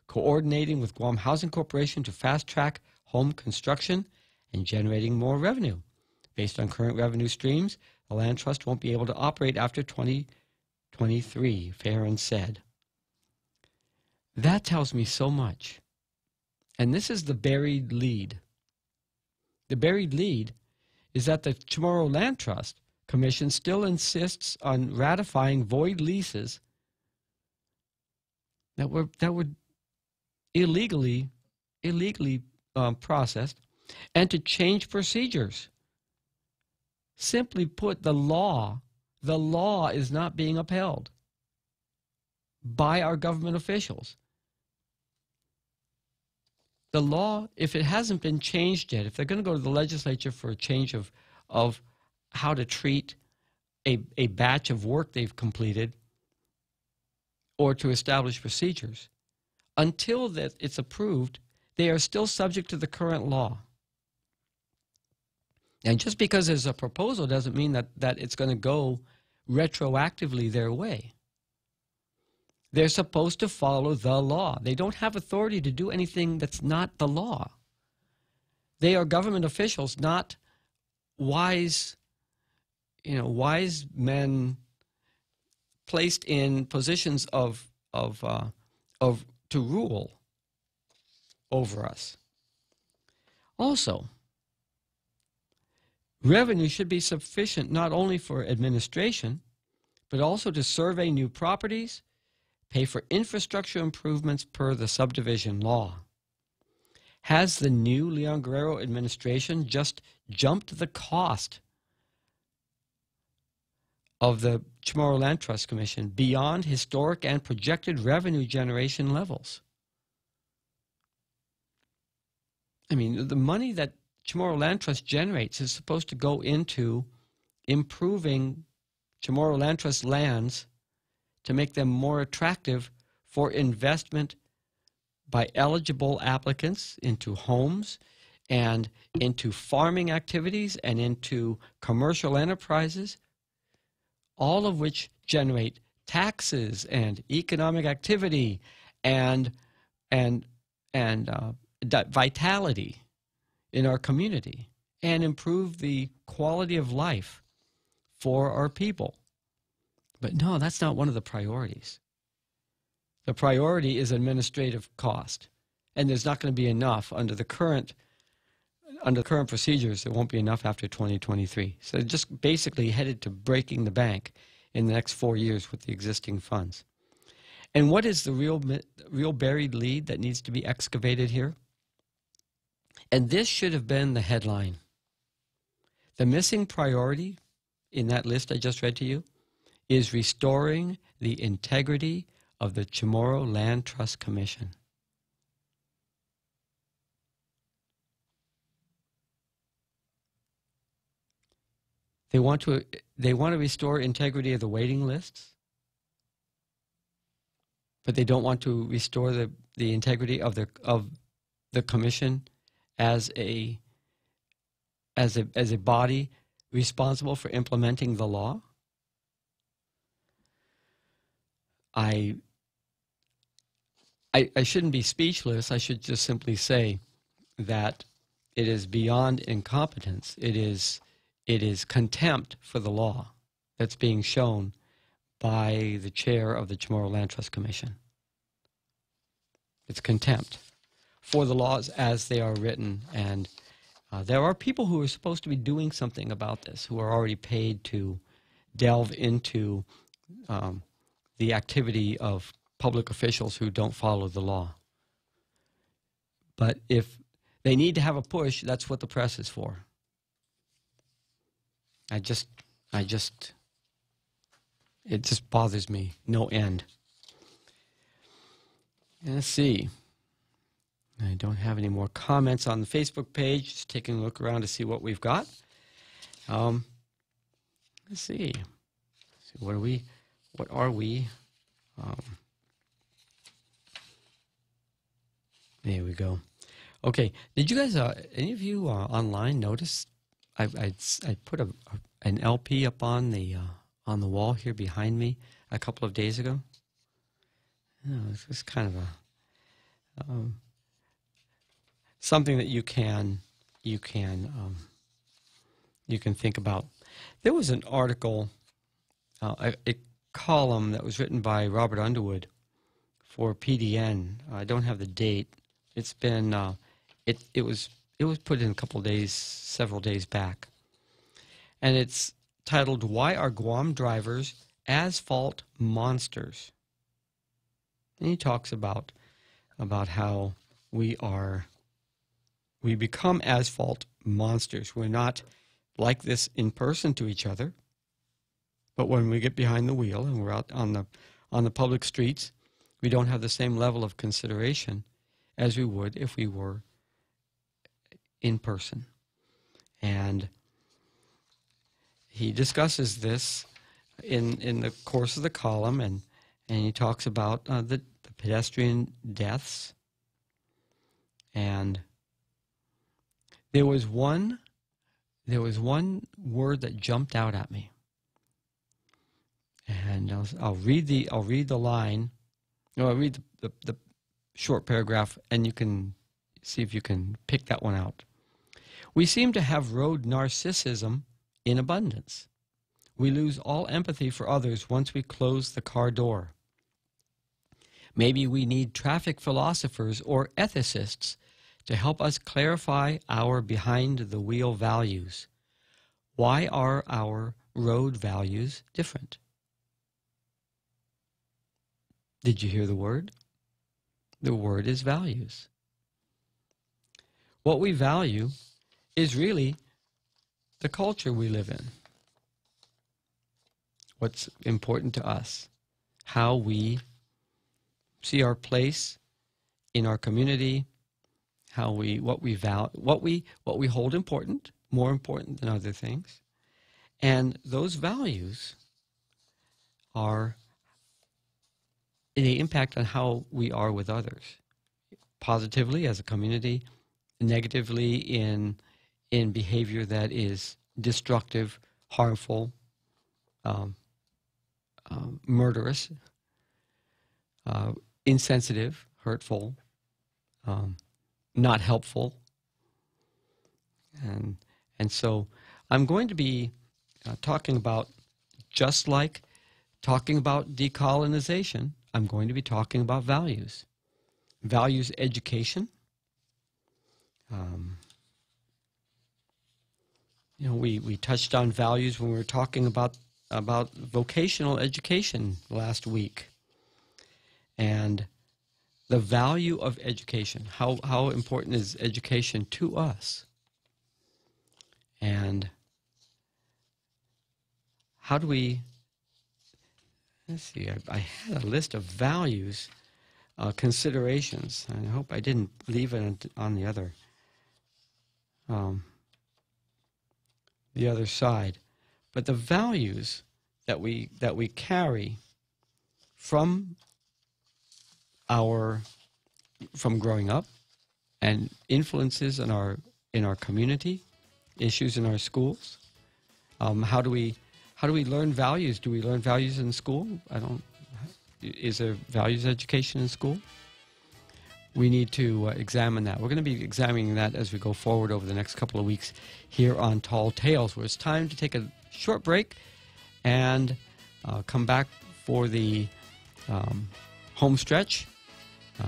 coordinating with Guam Housing Corporation to fast-track home construction, and generating more revenue. Based on current revenue streams, the land trust won't be able to operate after 2023, Farron said. That tells me so much. And this is the buried lead. The buried lead is that the Chamorro Land Trust Commission still insists on ratifying void leases that were illegally processed, and to change procedures. Simply put, the law is not being upheld by our government officials. The law, if it hasn't been changed yet, if they're going to go to the legislature for a change of how to treat a batch of work they've completed or to establish procedures, until that it's approved, they are still subject to the current law. And just because there's a proposal doesn't mean that it's going to go retroactively their way. They're supposed to follow the law. They don't have authority to do anything that's not the law. They are government officials, not wise men placed in positions to rule over us. Also, revenue should be sufficient not only for administration, but also to survey new properties, pay for infrastructure improvements per the subdivision law. Has the new Leon Guerrero administration just jumped the cost of the Chamorro Land Trust Commission beyond historic and projected revenue generation levels? I mean, the money that Chamorro Land Trust generates is supposed to go into improving Chamorro Land Trust lands to make them more attractive for investment by eligible applicants into homes and into farming activities and into commercial enterprises, all of which generate taxes and economic activity and vitality in our community and improve the quality of life for our people. But no, that's not one of the priorities. The priority is administrative cost, and there's not going to be enough under the current procedures. There won't be enough after 2023. So just basically headed to breaking the bank in the next 4 years with the existing funds. And what is the real buried lead that needs to be excavated here? And this should have been the headline. The missing priority in that list I just read to you is restoring the integrity of the Chamorro Land Trust Commission. They want to restore integrity of the waiting lists, but they don't want to restore the integrity of the commission as a body responsible for implementing the law. I shouldn't be speechless. I should just simply say that it is beyond incompetence. It is contempt for the law that's being shown by the chair of the Chamorro Land Trust Commission. It's contempt for the laws as they are written, and there are people who are supposed to be doing something about this, who are already paid to delve into the activity of public officials who don't follow the law. But if they need to have a push, that's what the press is for. It just bothers me, no end. Let's see. I don't have any more comments on the Facebook page. Just taking a look around to see what we've got. Let's see. What are we? There we go. Okay. Did you guys, any of you online notice? I put an LP up on the wall here behind me a couple of days ago. It's just kind of a something that you can think about. There was an article, a column that was written by Robert Underwood for PDN. I don't have the date. It's been it was put in a couple of days, several days back, and it's titled "Why Are Guam Drivers Asphalt Monsters?" And he talks about how we become asphalt monsters. We're not like this in person to each other, but when we get behind the wheel and we're out on the public streets, we don't have the same level of consideration as we would if we were in person. And he discusses this in the course of the column, and he talks about the pedestrian deaths. And there was one word that jumped out at me, and I'll read the line. No, I'll read the short paragraph, and you can see if you can pick that one out. We seem to have road narcissism in abundance. We lose all empathy for others once we close the car door. Maybe we need traffic philosophers or ethicists to help us clarify our behind-the-wheel values. Why are our road values different? Did you hear the word? The word is values. What we value is really the culture we live in. What's important to us, how we see our place in our community, what we hold important, more important than other things, and those values they impact on how we are with others, positively as a community, negatively in behavior that is destructive, harmful, murderous, insensitive, hurtful, not helpful. And so I'm going to be talking about, just like talking about decolonization, I'm going to be talking about values. Values education. We touched on values when we were talking about vocational education last week. And the value of education, how important is education to us? And how do we, let's see, I had a list of values, considerations. I hope I didn't leave it on the other side. But the values that we carry from growing up, and influences in our community, issues in our schools. How do we learn values? Do we learn values in school? is there values education in school? We need to examine that. We're going to be examining that as we go forward over the next couple of weeks here on Tall Tales, where it's time to take a short break and come back for the home stretch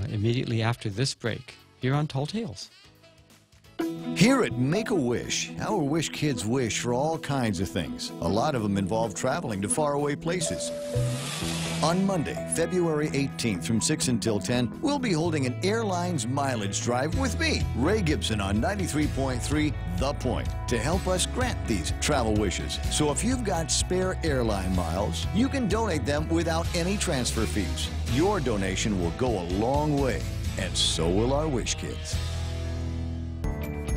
immediately after this break here on Tall Tales. Here at Make-A-Wish, our Wish kids wish for all kinds of things. A lot of them involve traveling to faraway places. On Monday, February 18th from 6 until 10, we'll be holding an airlines mileage drive with me, Ray Gibson, on 93.3 The Point, to help us grant these travel wishes. So if you've got spare airline miles, you can donate them without any transfer fees. Your donation will go a long way, and so will our Wish kids.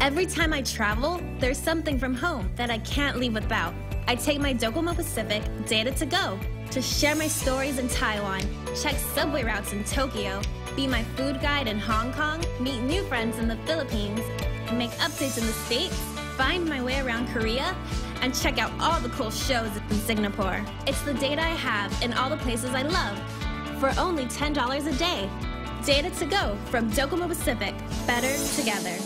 Every time I travel, there's something from home that I can't leave without. I take my Docomo Pacific Data to Go to share my stories in Taiwan, check subway routes in Tokyo, be my food guide in Hong Kong, meet new friends in the Philippines, make updates in the States, find my way around Korea, and check out all the cool shows in Singapore. It's the data I have in all the places I love for only $10 a day. Data to Go from Docomo Pacific. Better together.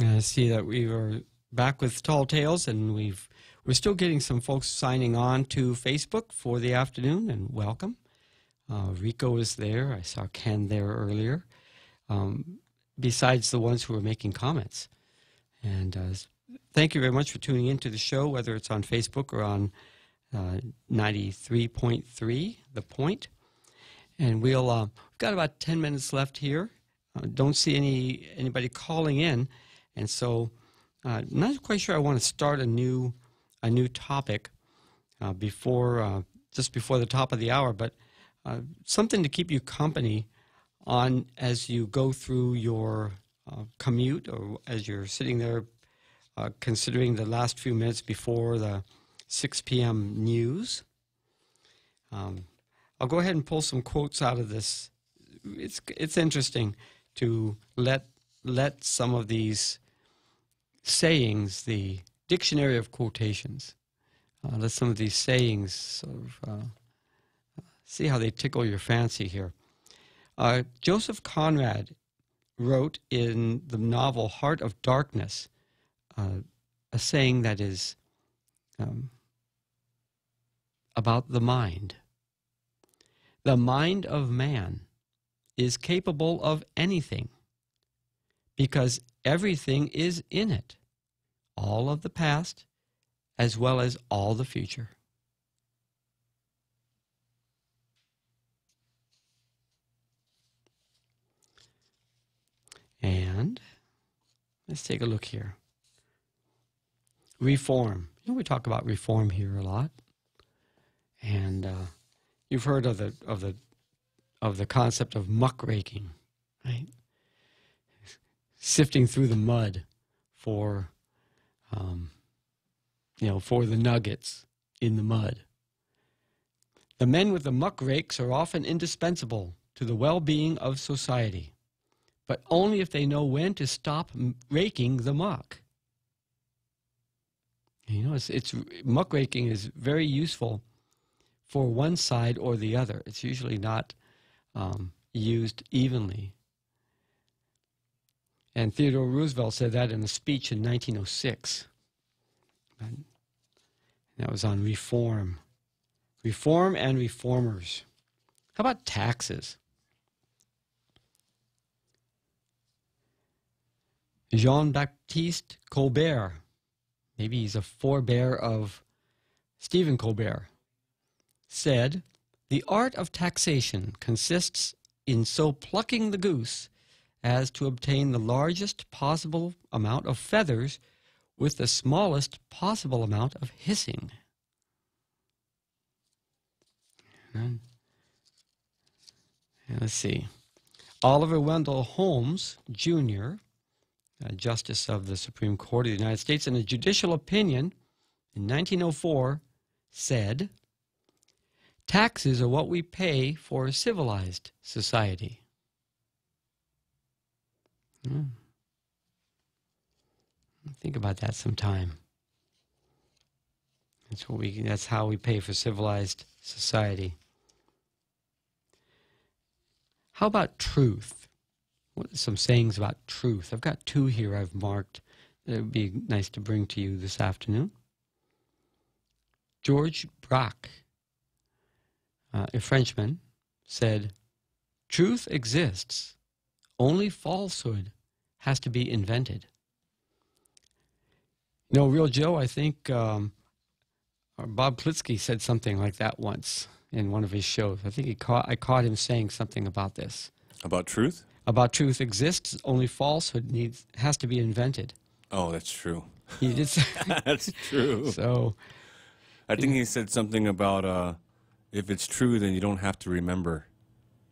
I see that we are back with Tall Tales, and we're still getting some folks signing on to Facebook for the afternoon, and welcome. Rico is there. I saw Ken there earlier, besides the ones who are making comments. And thank you very much for tuning into the show, whether it's on Facebook or on 93.3 The Point. And we've got about 10 minutes left here. Don't see anybody calling in. And so, not quite sure I want to start a new topic just before the top of the hour, but something to keep you company on as you go through your commute, or as you're sitting there considering the last few minutes before the 6 p.m. news. I'll go ahead and pull some quotes out of this. It's interesting to let some of these sayings, the dictionary of quotations, let some of these sayings sort of see how they tickle your fancy here. Joseph Conrad wrote in the novel Heart of Darkness a saying that is about the mind. The mind of man is capable of anything because everything is in it, all of the past as well as all the future. And let's take a look here. Reform. You know, we talk about reform here a lot, and you've heard of the concept of muckraking, right? Sifting through the mud for the nuggets in the mud. The men with the muck rakes are often indispensable to the well-being of society, but only if they know when to stop raking the muck. You know, it's muck raking is very useful for one side or the other. It's usually not used evenly. And Theodore Roosevelt said that in a speech in 1906. And that was on reform. Reform and reformers. How about taxes? Jean-Baptiste Colbert, maybe he's a forebear of Stephen Colbert, said, "The art of taxation consists in so plucking the goose as to obtain the largest possible amount of feathers with the smallest possible amount of hissing." And let's see. Oliver Wendell Holmes, Jr., Justice of the Supreme Court of the United States, in a judicial opinion in 1904 said, "Taxes are what we pay for a civilized society." Think about that sometime. That's how we pay for civilized society. How about truth? What are some sayings about truth? I've got two here I've marked that would be nice to bring to you this afternoon. George Braque, a Frenchman, said, "Truth exists. Only falsehood has to be invented." You know, Real Joe, I think Bob Klitzkie said something like that once in one of his shows. I think I caught him saying something about this. About truth? About truth exists, only falsehood has to be invented. Oh, that's true. He did say That's true. So, I think he said something about if it's true, then you don't have to remember.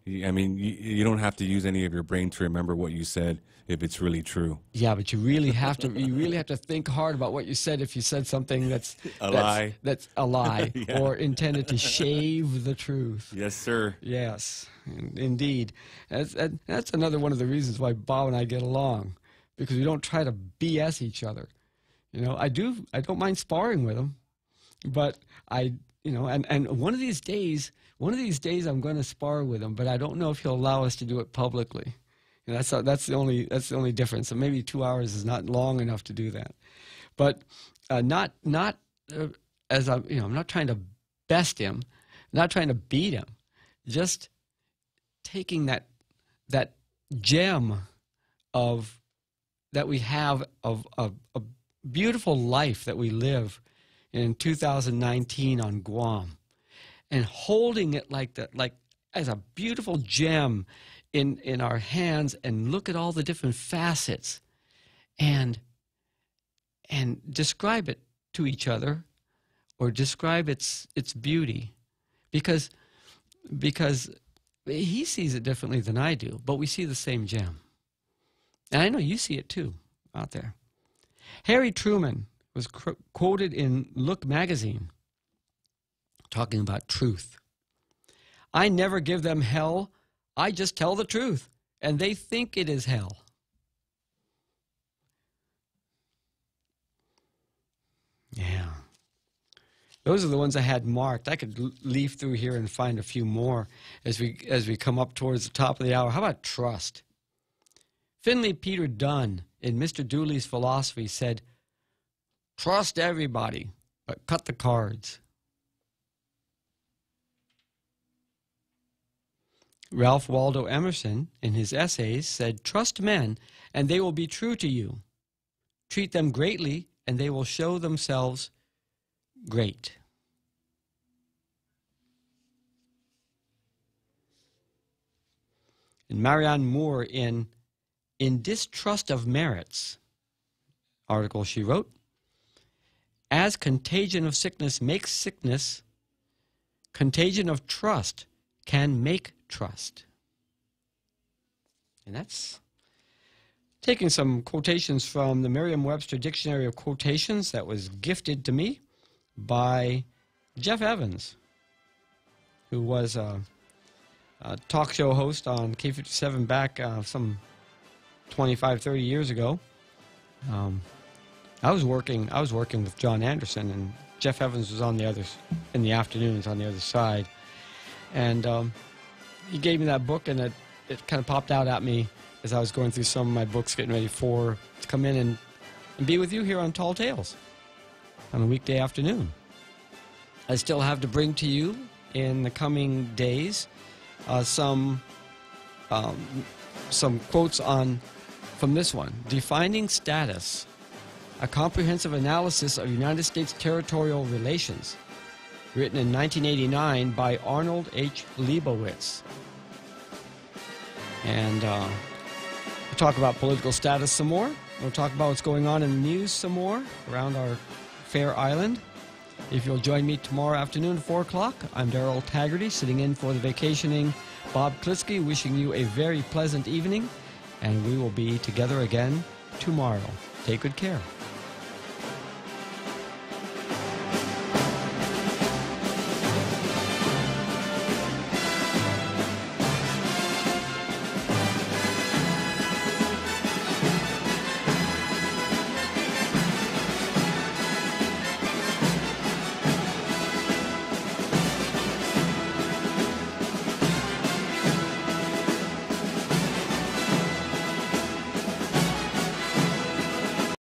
I mean, you don't have to use any of your brain to remember what you said if it's really true. Yeah, but you really have to think hard about what you said if you said something that's a lie. That's a lie Yeah. or intended to shave the truth. Yes, sir. Yes, indeed. That's another one of the reasons why Bob and I get along, because we don't try to BS each other. You know, I don't mind sparring with him, but and one of these days I'm going to spar with him, but I don't know if he'll allow us to do it publicly. And that's the only difference. So maybe 2 hours is not long enough to do that, but I'm not trying to best him, not trying to beat him, just taking that gem that we have of a beautiful life that we live in 2019 on Guam, and holding it like as a beautiful gem in our hands, and look at all the different facets and describe it to each other, or describe its beauty, because he sees it differently than I do, but we see the same gem. And I know you see it too out there. Harry Truman was quoted in Look magazine talking about truth. "I never give them hell. I just tell the truth, and they think it is hell." Yeah. Those are the ones I had marked. I could leaf through here and find a few more as we come up towards the top of the hour. How about trust? Finley Peter Dunn, in Mr. Dooley's Philosophy, said, "Trust everybody, but cut the cards." Ralph Waldo Emerson, in his essays, said, "Trust men, and they will be true to you. Treat them greatly, and they will show themselves great." And Marianne Moore, in Distrust of Merits, article she wrote, "As contagion of sickness makes sickness, contagion of trust can make trust." And that's taking some quotations from the Merriam-Webster Dictionary of Quotations that was gifted to me by Jeff Evans, who was a talk show host on K57 back some 25, 30 years ago. I was working with John Anderson, and Jeff Evans was in the afternoons on the other side. And he gave me that book, and it kind of popped out at me as I was going through some of my books, getting ready to come in and be with you here on Tall Tales on a weekday afternoon. I still have to bring to you in the coming days some quotes from this one. "Defining Status, a comprehensive analysis of United States territorial relations," written in 1989 by Arnold H. Leibowitz. And we'll talk about political status some more. We'll talk about what's going on in the news some more around our fair island. If you'll join me tomorrow afternoon at 4 o'clock, I'm Darrell Taggarty, sitting in for the vacationing Bob Klitzkie, wishing you a very pleasant evening, and we will be together again tomorrow. Take good care.